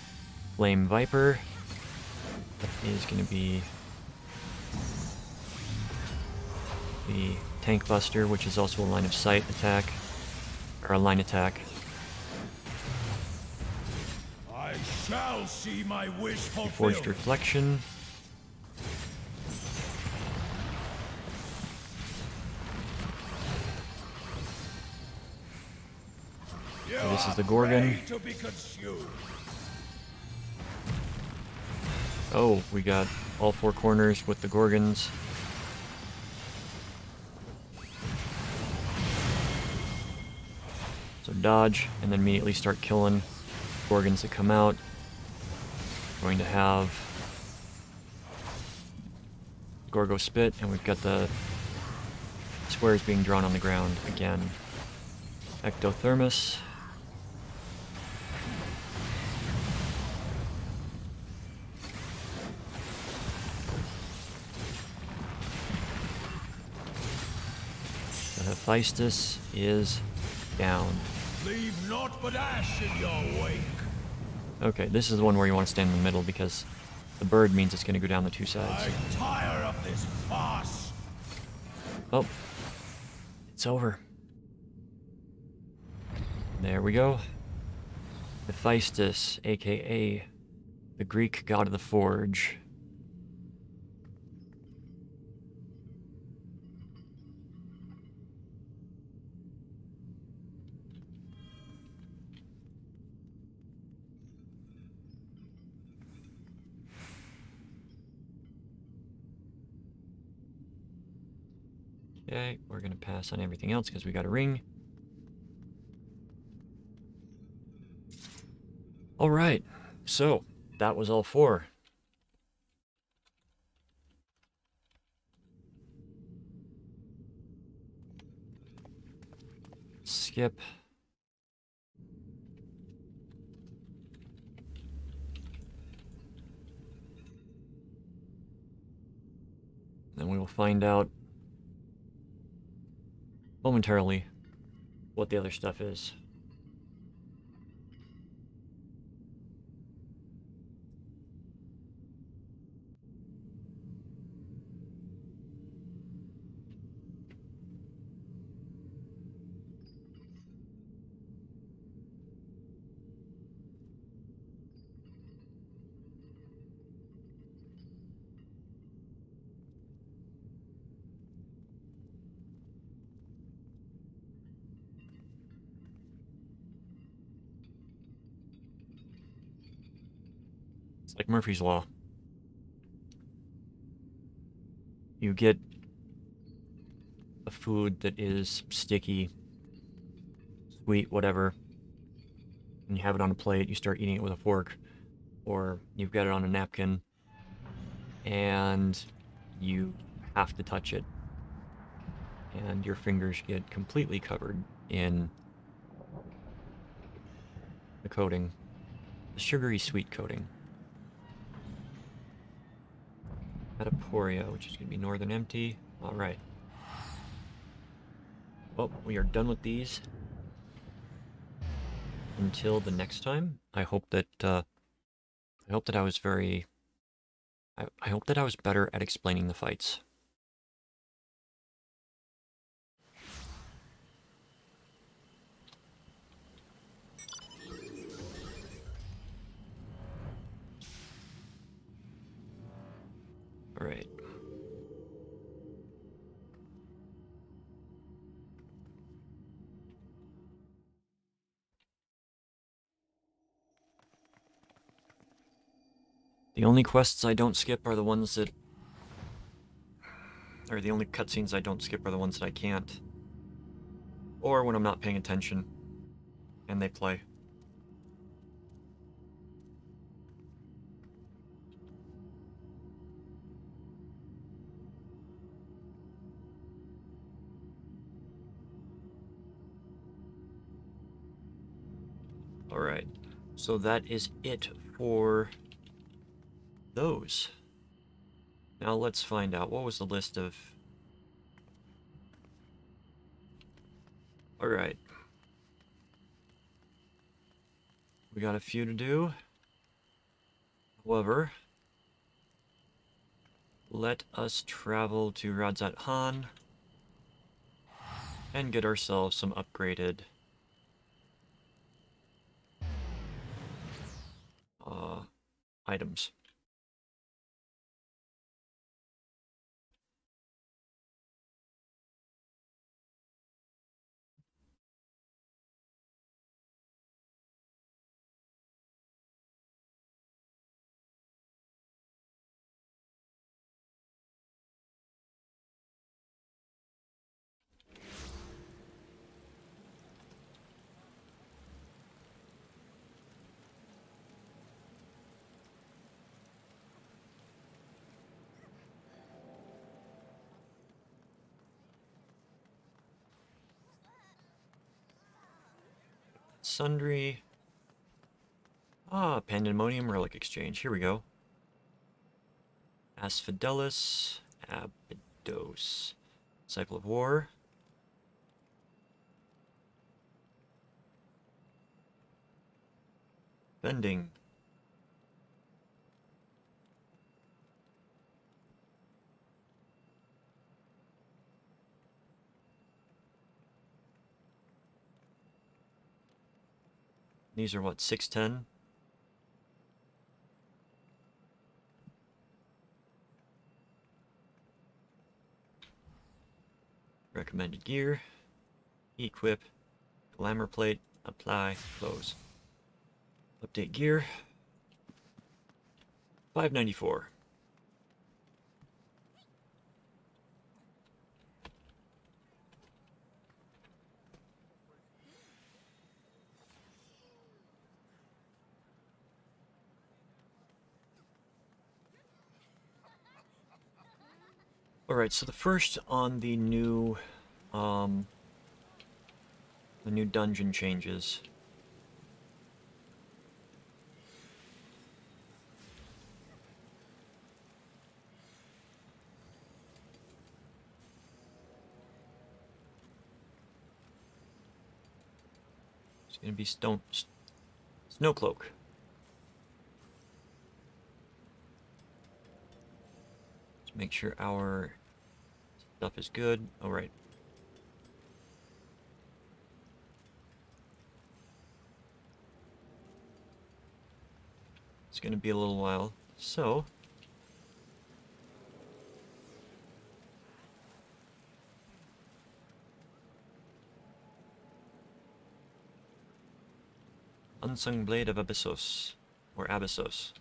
Flame Viper. That is going to be the Tank Buster, which is also a line of sight attack, or a line attack. I shall see my wish fulfilled. Forged Reflection. So this is the Gorgon. Oh, we got all 4 corners with the Gorgons. So dodge, and then immediately start killing Gorgons that come out. We're going to have Gorgo Spit, and we've got the squares being drawn on the ground again. Ectothermos. The Hephaestus is down. Leave naught but ash in your wake. Okay, this is the one where you want to stand in the middle because The bird means it's going to go down the two sides. I tire of this farce. Oh, it's over. There we go. Hephaestus, aka the Greek god of the forge. Okay, we're gonna pass on everything else because we got a ring. All right, so that was all four. Skip. Then we will find out momentarily what the other stuff is. It's like Murphy's Law. You get a food that is sticky, sweet, whatever, and you have it on a plate, you start eating it with a fork, or you've got it on a napkin, and you have to touch it, and your fingers get completely covered in the coating, the sugary sweet coating. Metaporia, which is going to be northern empty. All right. Well, we are done with these. Until the next time, I hope that I was very. I hope that I was better at explaining the fights. All right. The only quests I don't skip are the ones that... Or the only cutscenes I don't skip are the ones that I can't. Or when I'm not paying attention and they play. Alright, so that is it for those. Now let's find out, what was the list of... Alright. We got a few to do. However, let us travel to Radzat Han and get ourselves some upgraded items. Sundry. Pandemonium Relic Exchange. Here we go. Asphodelus, Abydos. Cycle of War. Bending. These are what, 610? Recommended gear. Equip. Glamour plate. Apply. Close. Update gear. 594. Alright, so the first on the new dungeon changes. It's gonna be Snowcloak. Let's make sure our stuff is good. Alright. It's gonna be a little while. So Unsung Blade of Abyssos, or Abyssos.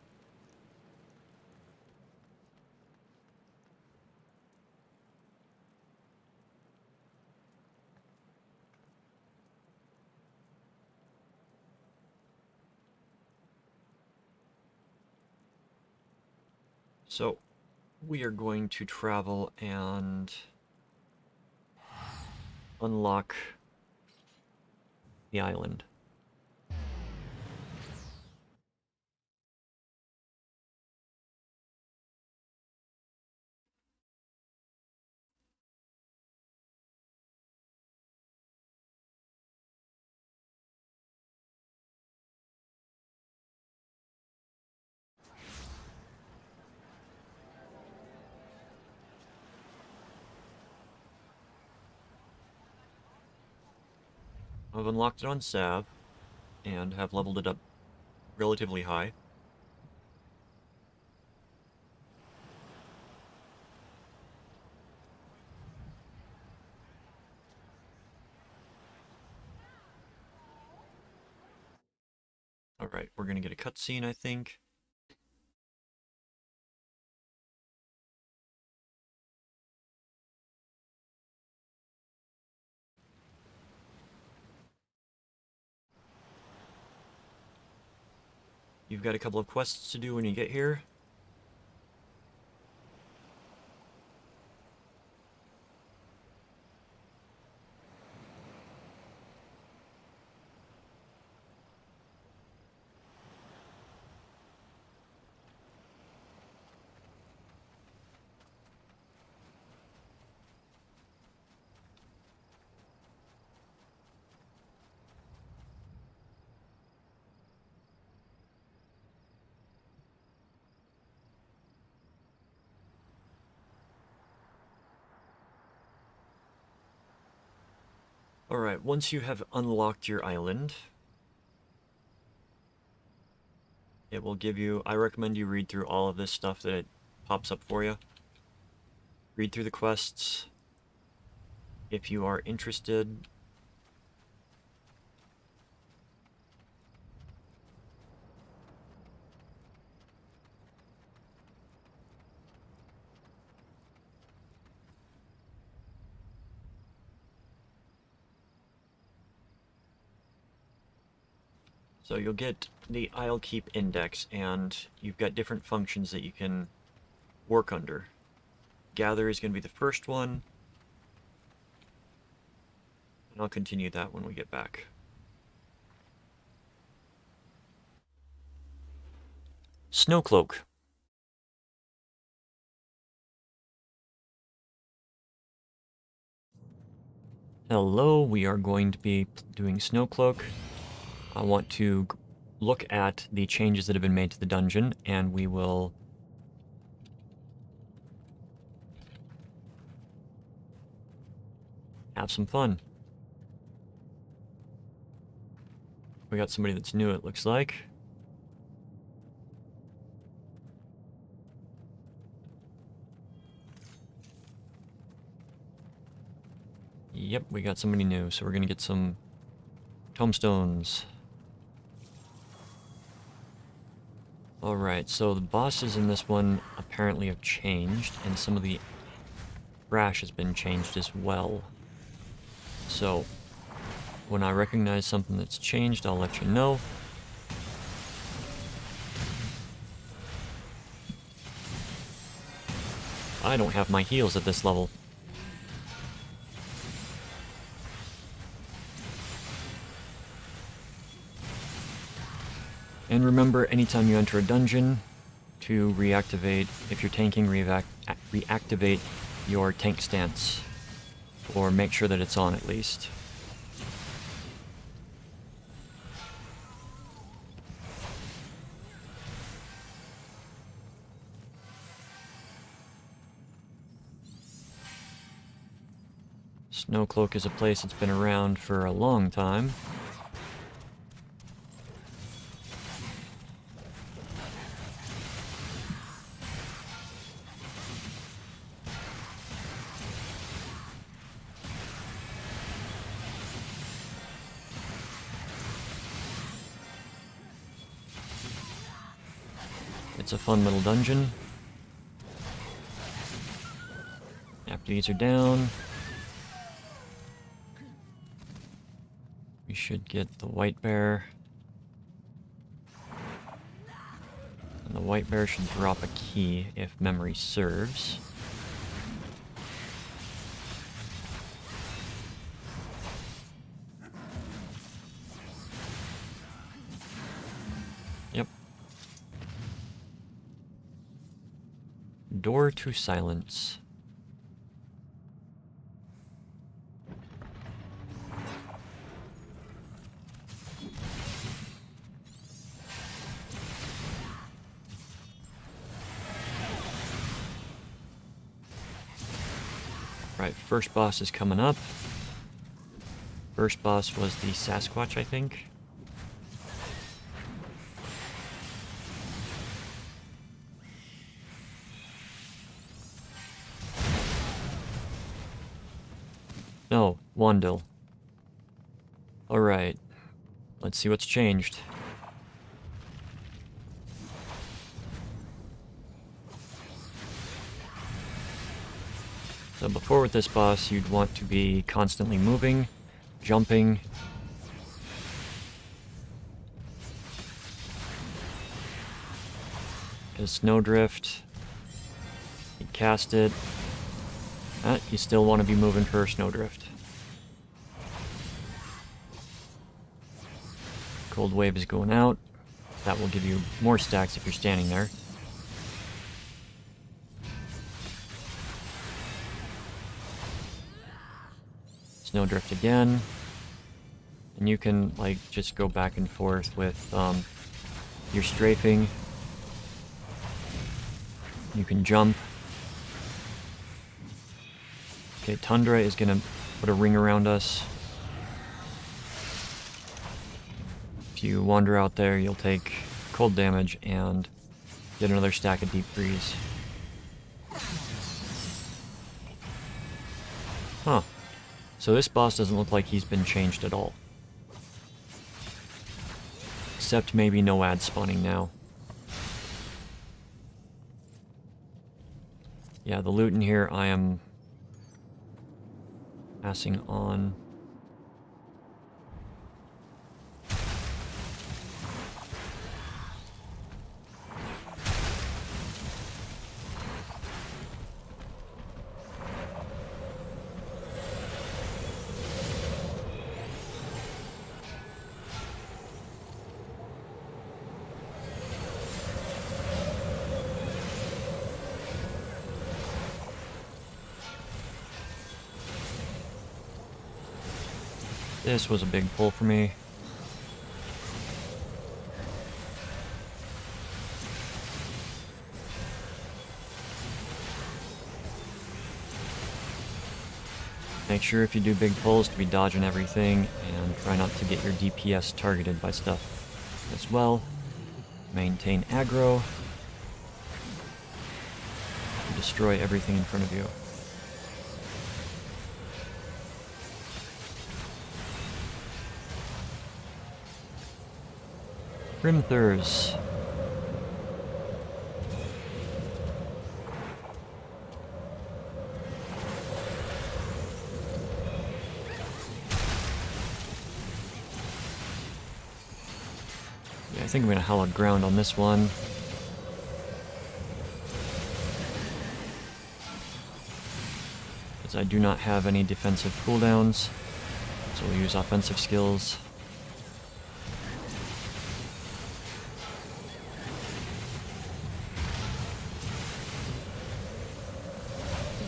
So, we are going to travel and unlock the island. I've unlocked it on Sav, and have leveled it up relatively high. Alright, we're gonna get a cutscene, I think. You've got a couple of quests to do when you get here. Alright, once you have unlocked your island, it will give you... I recommend you read through all of this stuff that it pops up for you. Read through the quests. If you are interested, so you'll get the Isle Keep Index, and you've got different functions that you can work under. Gather is going to be the first one, and I'll continue that when we get back. Snowcloak. Hello, we are going to be doing Snowcloak. I want to look at the changes that have been made to the dungeon, and we will have some fun. We got somebody that's new, it looks like. Yep, we got somebody new, so we're gonna get some tombstones. Alright, so the bosses in this one apparently have changed, and some of the trash has been changed as well. So, when I recognize something that's changed, I'll let you know. I don't have my heals at this level. And remember, anytime you enter a dungeon, to reactivate, if you're tanking, reactivate your tank stance. Or make sure that it's on at least. Snowcloak is a place that's been around for a long time. It's a fun little dungeon. After these are down, we should get the white bear. And the white bear should drop a key if memory serves. Yep. Door to silence. Right, first boss is coming up. First boss was the Sasquatch, I think. No, Wandil. Alright. Let's see what's changed. So before with this boss, you'd want to be constantly moving, jumping. Because Snowdrift, you cast it. You still want to be moving for Snowdrift. Cold Wave is going out. That will give you more stacks if you're standing there. Snowdrift again. And you can, like, just go back and forth with your strafing. You can jump. Okay, Tundra is gonna put a ring around us. If you wander out there, you'll take cold damage and get another stack of deep freeze. Huh. So this boss doesn't look like he's been changed at all. Except maybe no ad spawning now. Yeah, the loot in here I am passing on. This was a big pull for me. Make sure if you do big pulls to be dodging everything and Try not to get your DPS targeted by stuff as well. Maintain aggro. Destroy everything in front of you. Grimthurs. Yeah, I think I'm gonna hallowed ground on this one. Because I do not have any defensive cooldowns, so we'll use offensive skills.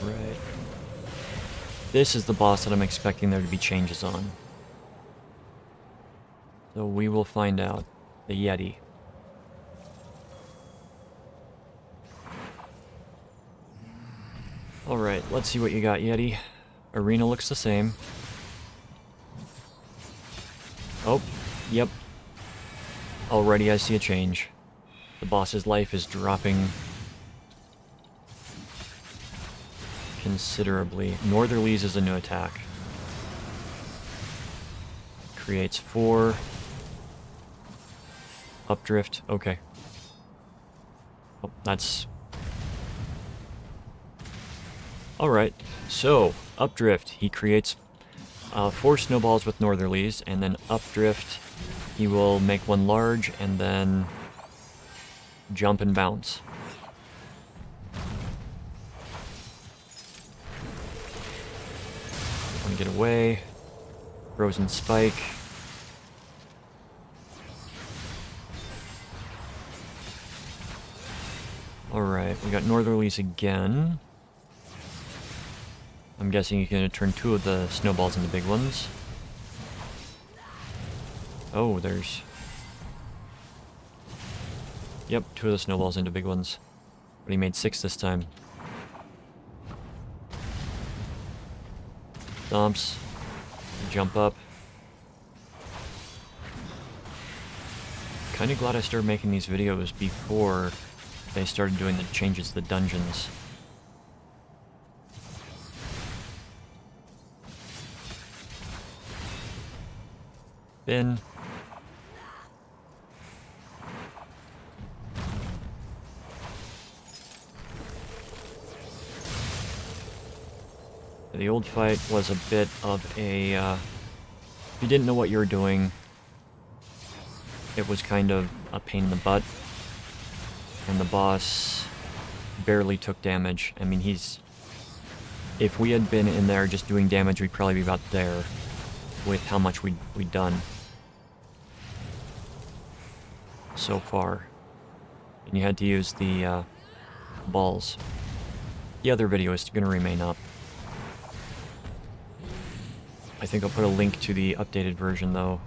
Right. This is the boss that I'm expecting there to be changes on. So we will find out. The Yeti. Alright, let's see what you got, Yeti. Arena looks the same. Oh, yep. Already I see a change. The boss's life is dropping considerably. Northerlies is a new attack. Creates 4. Updrift, okay. Oh, that's... Alright, so, Updrift, he creates 4 snowballs with Northerlies, and then Updrift, he will make 1 large, and then jump and bounce. Want to get away. Frozen Spike. Alright, we got Northerlies again. I'm guessing you can turn 2 of the snowballs into big ones. Oh, there's... Yep, 2 of the snowballs into big ones. But he made 6 this time. Stomps. Jump up. Kinda glad I started making these videos before they started doing the changes to the dungeons. Bin. The old fight was a bit of a, if you didn't know what you were doing, it was kind of a pain in the butt. And the boss barely took damage. I mean, if we had been in there just doing damage, we'd probably be about there with how much we'd done so far. And you had to use the balls. The other video is going to remain up. I think I'll put a link to the updated version, though.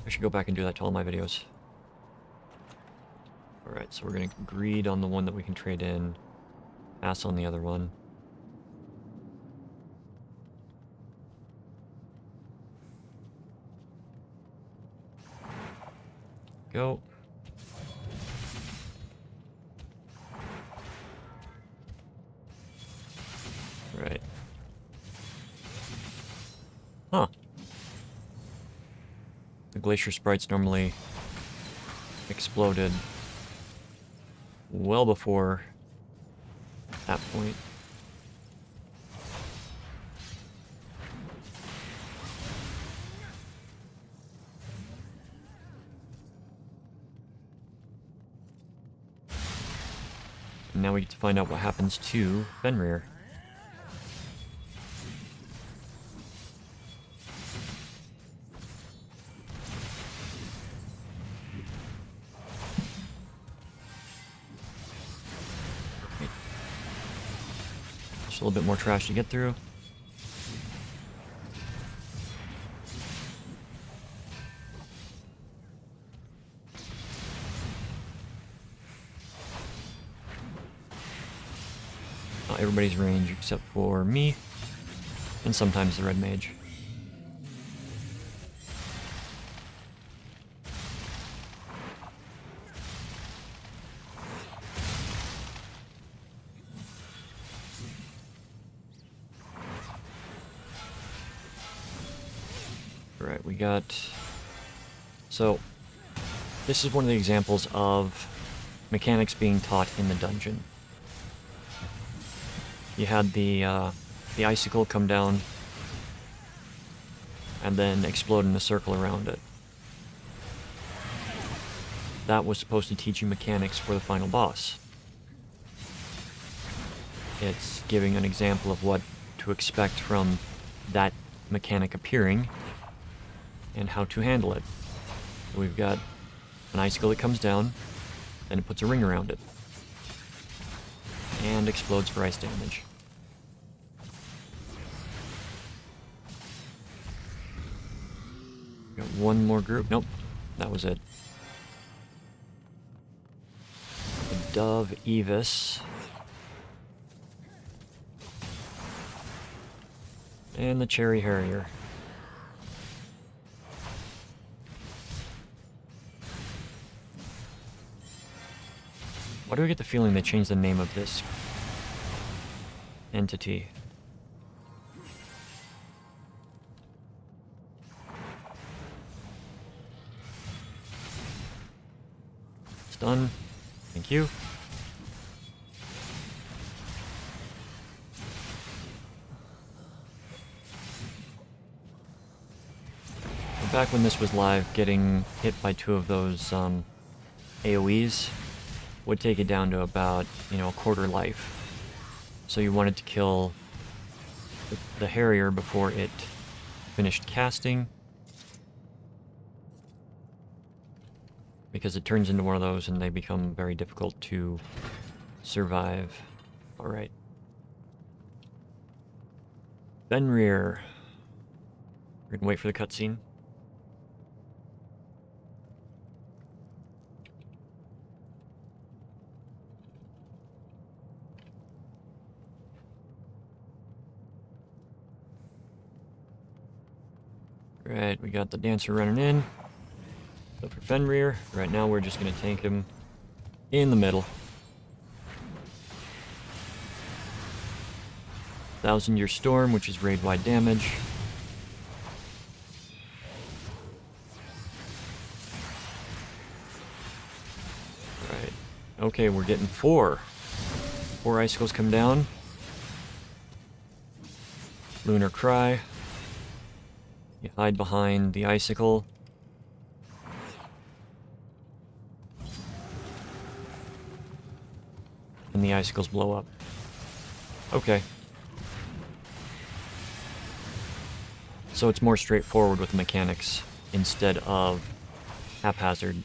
I should go back and do that to all my videos. Alright, so we're going to greed on the one that we can trade in. Pass on the other one. Go. Right. Huh. The glacier sprites normally exploded well before that point. And now we get to find out what happens to Fenrir. Just a little bit more trash to get through. Everybody's range except for me, and sometimes the red mage. Alright, we got... So, this is one of the examples of mechanics being taught in the dungeon. You had the icicle come down and then explode in a circle around it. That was supposed to teach you mechanics for the final boss. It's giving an example of what to expect from that mechanic appearing and how to handle it. So we've got an icicle that comes down, then it puts a ring around it, and explodes for ice damage. Got one more group. Nope, that was it. The Dove Evis. And the Cherry Harrier. Why do I get the feeling they changed the name of this entity? It's done. Thank you. Back when this was live, getting hit by two of those AoEs would take it down to about, a quarter life. So you wanted to kill the Harrier before it finished casting, because it turns into one of those and they become very difficult to survive. Alright. Fenrir. We're gonna wait for the cutscene. Right, we got the dancer running in. So for Fenrir, right now we're just going to tank him in the middle. 1000-Year Storm, which is raid-wide damage. Right, okay, we're getting 4. 4 icicles come down. Lunar Cry. You hide behind the icicle. And the icicles blow up. Okay. So it's more straightforward with the mechanics instead of haphazard.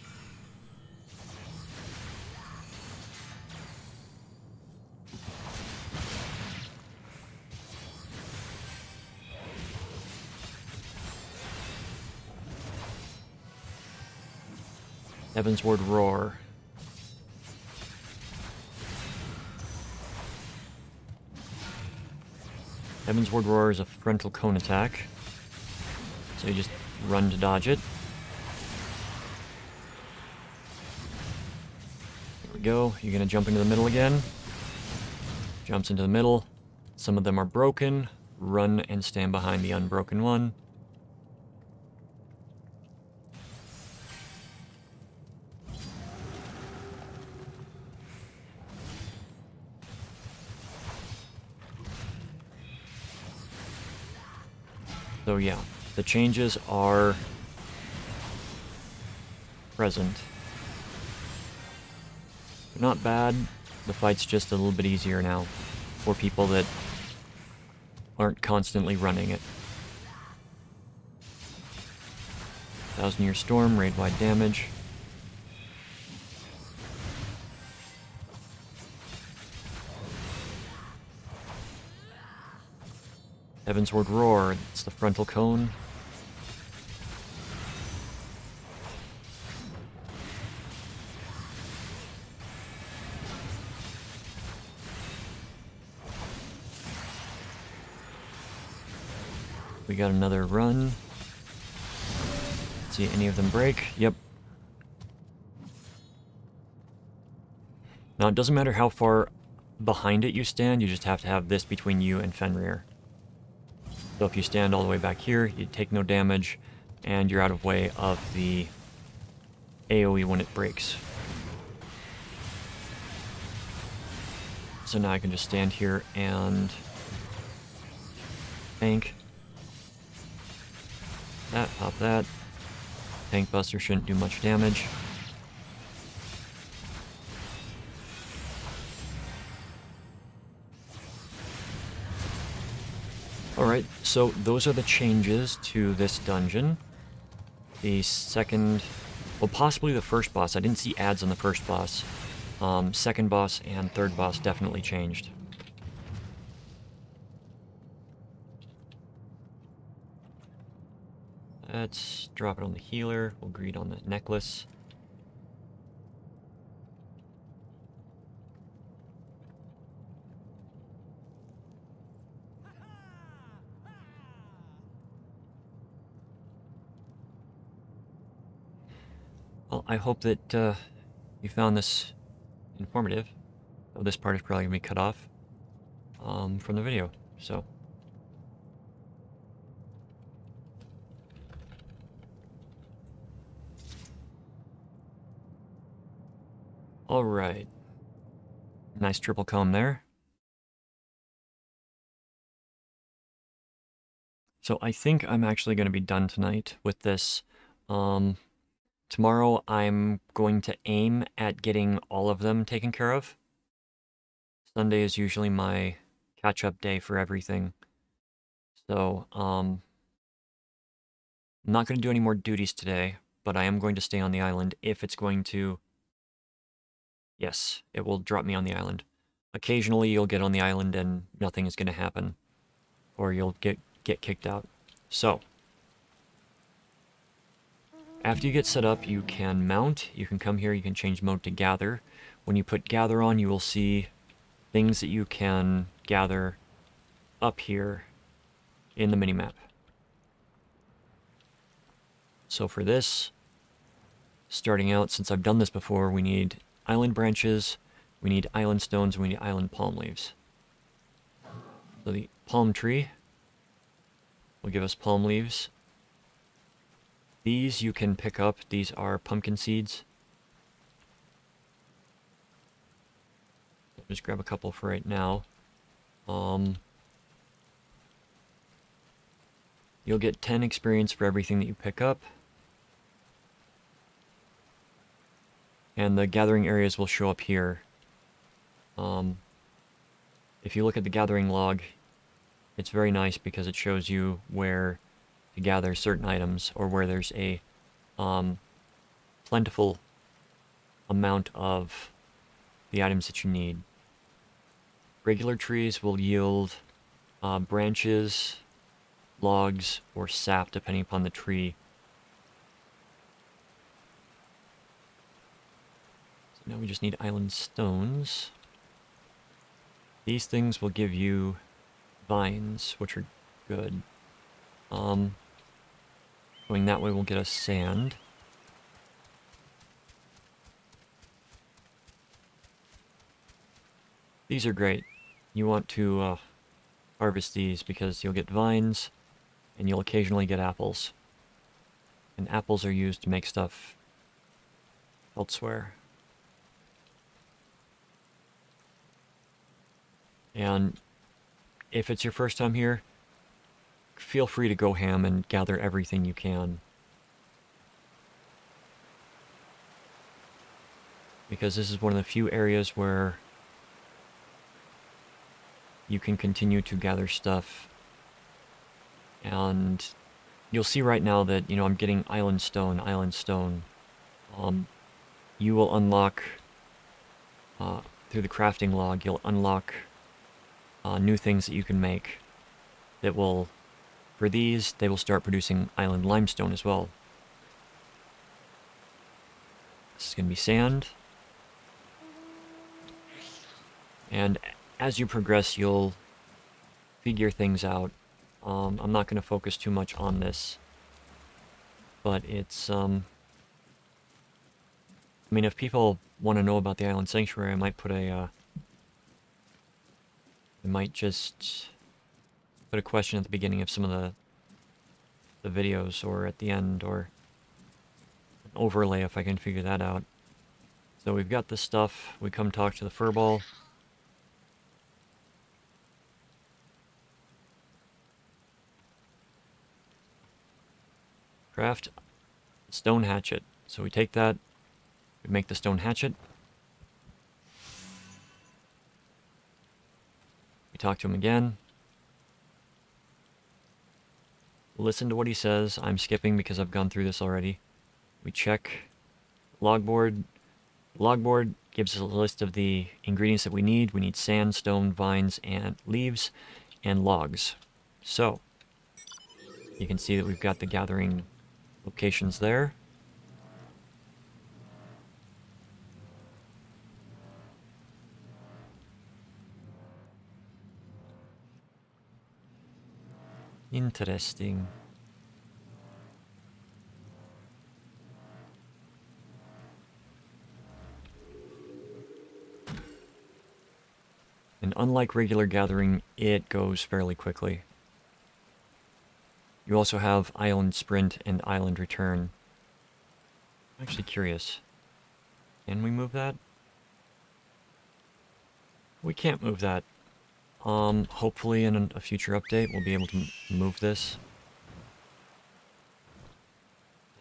Heavensward Roar. Heavensward Roar is a frontal cone attack. So you just run to dodge it. There we go. You're gonna jump into the middle again. Jumps into the middle. Some of them are broken. Run and stand behind the unbroken one. So yeah, the changes are present. They're not bad. The fight's just a little bit easier now for people that aren't constantly running it. 1000-Year Storm, raid-wide damage. Heavensward Roar, it's the frontal cone. We got another run. See any of them break? Yep. Now it doesn't matter how far behind it you stand, you just have to have this between you and Fenrir. So if you stand all the way back here, you take no damage. and you're out of way of the AoE when it breaks. So now I can just stand here and tank that, pop that. Tank Buster shouldn't do much damage. Alright, so those are the changes to this dungeon. The second, well, possibly the first boss. I didn't see ads on the first boss. Second boss and third boss definitely changed. Let's drop it on the healer. We'll greed on the necklace. Well, I hope that you found this informative. Oh, this part is probably going to be cut off from the video, so... Alright. Nice triple comb there. So I think I'm actually going to be done tonight with this. Tomorrow I'm going to aim at getting all of them taken care of. Sunday is usually my catch-up day for everything. So, I'm not going to do any more duties today, but I am going to stay on the island if it's going to... Yes, it will drop me on the island. Occasionally you'll get on the island and nothing is going to happen. Or you'll get kicked out. So, after you get set up, you can mount. You can come here, you can change mode to gather. When you put gather on, you will see things that you can gather up here in the minimap. So for this, starting out, since I've done this before, we need island branches, we need island stones, and we need island palm leaves. So the palm tree will give us palm leaves. These you can pick up. These are pumpkin seeds. I'll just grab a couple for right now. You'll get 10 experience for everything that you pick up. And the gathering areas will show up here. If you look at the gathering log, it's very nice because it shows you where to gather certain items, or where there's a plentiful amount of the items that you need. Regular trees will yield branches, logs, or sap depending upon the tree. So now we just need island stones. These things will give you vines, which are good. Going that way will get us sand. These are great. You want to harvest these because you'll get vines and you'll occasionally get apples. And apples are used to make stuff elsewhere. And if it's your first time here, feel free to go ham and gather everything you can. Because this is one of the few areas where you can continue to gather stuff. And you'll see right now that, you know, I'm getting island stone, island stone. You will unlock, through the crafting log, you'll unlock new things that you can make that will... For these, they will start producing island limestone as well. This is going to be sand. And as you progress, you'll figure things out. I'm not going to focus too much on this. But it's, I mean, if people want to know about the Island Sanctuary, I might put a, I might just... put a question at the beginning of some of the videos or at the end, or an overlay if I can figure that out. So we've got this stuff. We come talk to the furball. Craft stone hatchet. So we take that, we make the stone hatchet. We talk to him again. Listen to what he says. I'm skipping because I've gone through this already. We check logboard. Logboard gives us a list of the ingredients that we need. We need sand, stone, vines, and leaves, and logs. So, you can see that we've got the gathering locations there. Interesting. And unlike regular gathering, it goes fairly quickly. You also have island sprint and island return. I'm actually curious. Can we move that? We can't move that. Hopefully in a future update we'll be able to move this.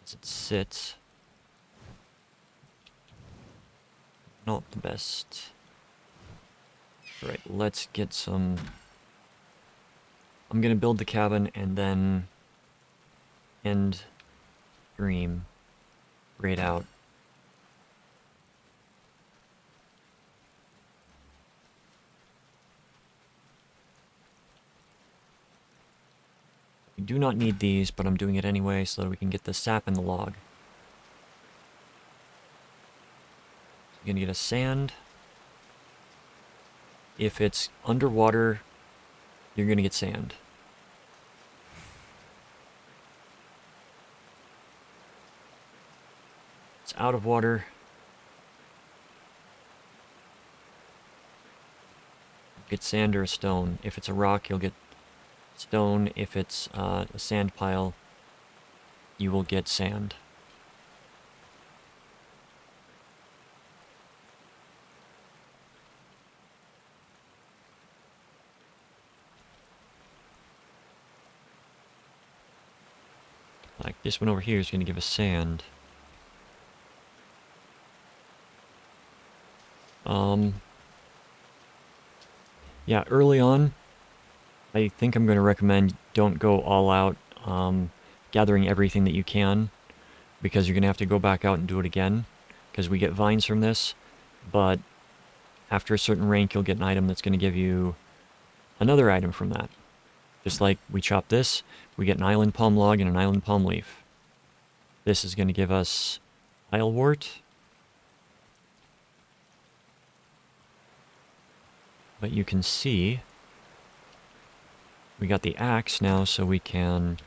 As it sits. Not the best. Alright, let's get some... I'm gonna build the cabin and then end stream. Grayed out. We do not need these, but I'm doing it anyway so that we can get the sap in the log. We're gonna get a sand. If it's underwater, you're gonna get sand. It's out of water. Get sand or a stone. If it's a rock, you'll get stone. If it's a sand pile, you will get sand. Like this one over here is going to give us sand. Yeah, early on, I think I'm going to recommend don't go all out gathering everything that you can, because you're going to have to go back out and do it again, because we get vines from this, but after a certain rank you'll get an item that's going to give you another item from that. Just like we chop this, we get an island palm log and an island palm leaf. This is going to give us islewort. But you can see we got the axe now, so we can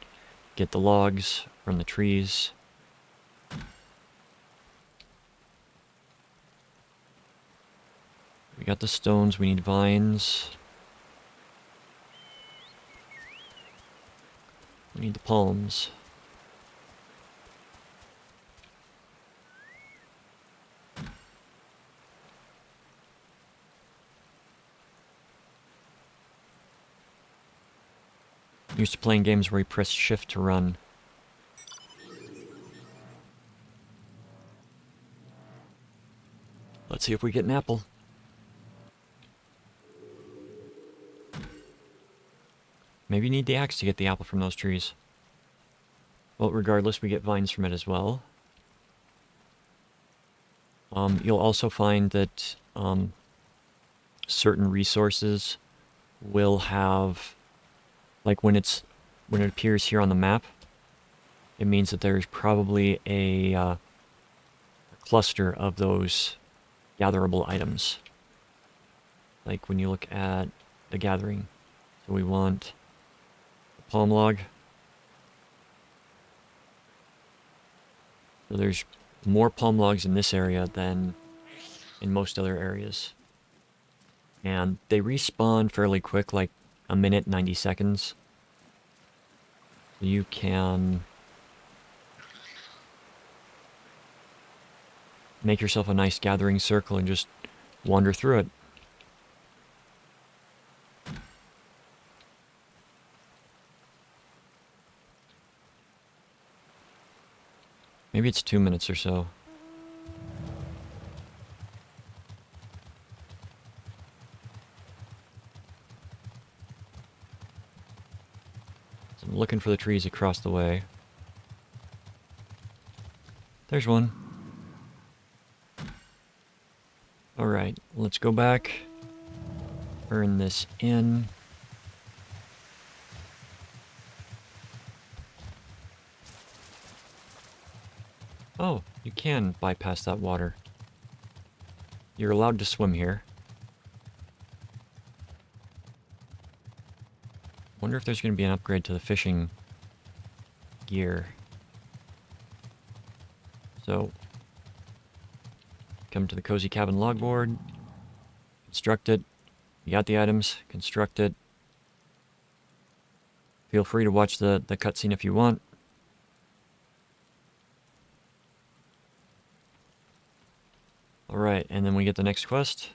get the logs from the trees. We got the stones, we need vines. We need the palms. I'm used to playing games where you press shift to run. Let's see if we get an apple. Maybe you need the axe to get the apple from those trees. Well, regardless, we get vines from it as well. You'll also find that certain resources will have, like when it appears here on the map, it means that there's probably a cluster of those gatherable items. Like when you look at the gathering. So we want a palm log. So there's more palm logs in this area than in most other areas. And they respawn fairly quick, like a minute, 90 seconds. You can make yourself a nice gathering circle and just wander through it. Maybe it's 2 minutes or so. So I'm looking for the trees across the way. There's one. Alright, let's go back. Turn this in. Oh, you can bypass that water. You're allowed to swim here. Wonder if there's going to be an upgrade to the fishing gear. So, come to the Cozy Cabin logboard, construct it. You got the items, construct it. Feel free to watch the cutscene if you want. Alright, and then we get the next quest.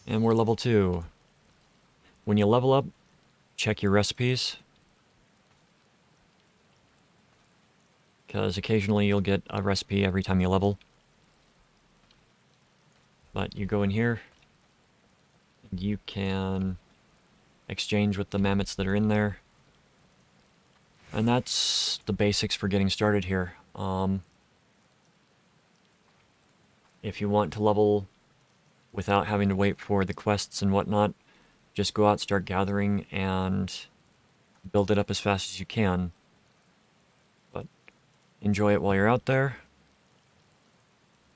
And we're level 2. When you level up, check your recipes. Because occasionally you'll get a recipe every time you level. But you go in here, and you can exchange with the mammoths that are in there. And that's the basics for getting started here. If you want to level without having to wait for the quests and whatnot, just go out, start gathering, and build it up as fast as you can. But enjoy it while you're out there.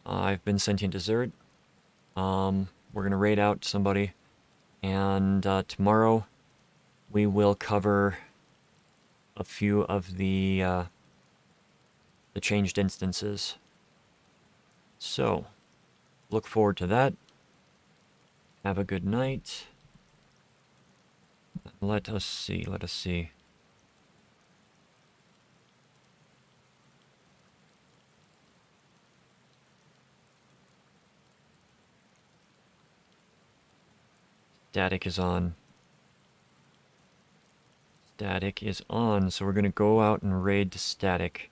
I've been Sentient Dessert. We're going to raid out somebody, and tomorrow we will cover a few of the changed instances. So, look forward to that. Have a good night. Let us see. Static is on. Static is on, so we're going to go out and raid to Static.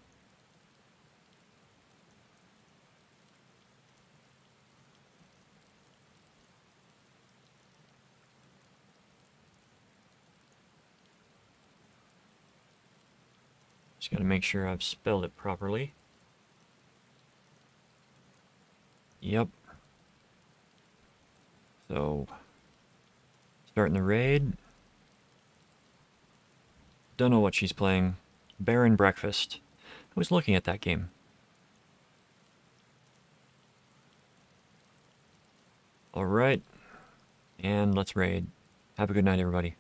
Just got to make sure I've spelled it properly. Yep. So, starting the raid. Don't know what she's playing. Bear and Breakfast. I was looking at that game. Alright. And let's raid. Have a good night, everybody.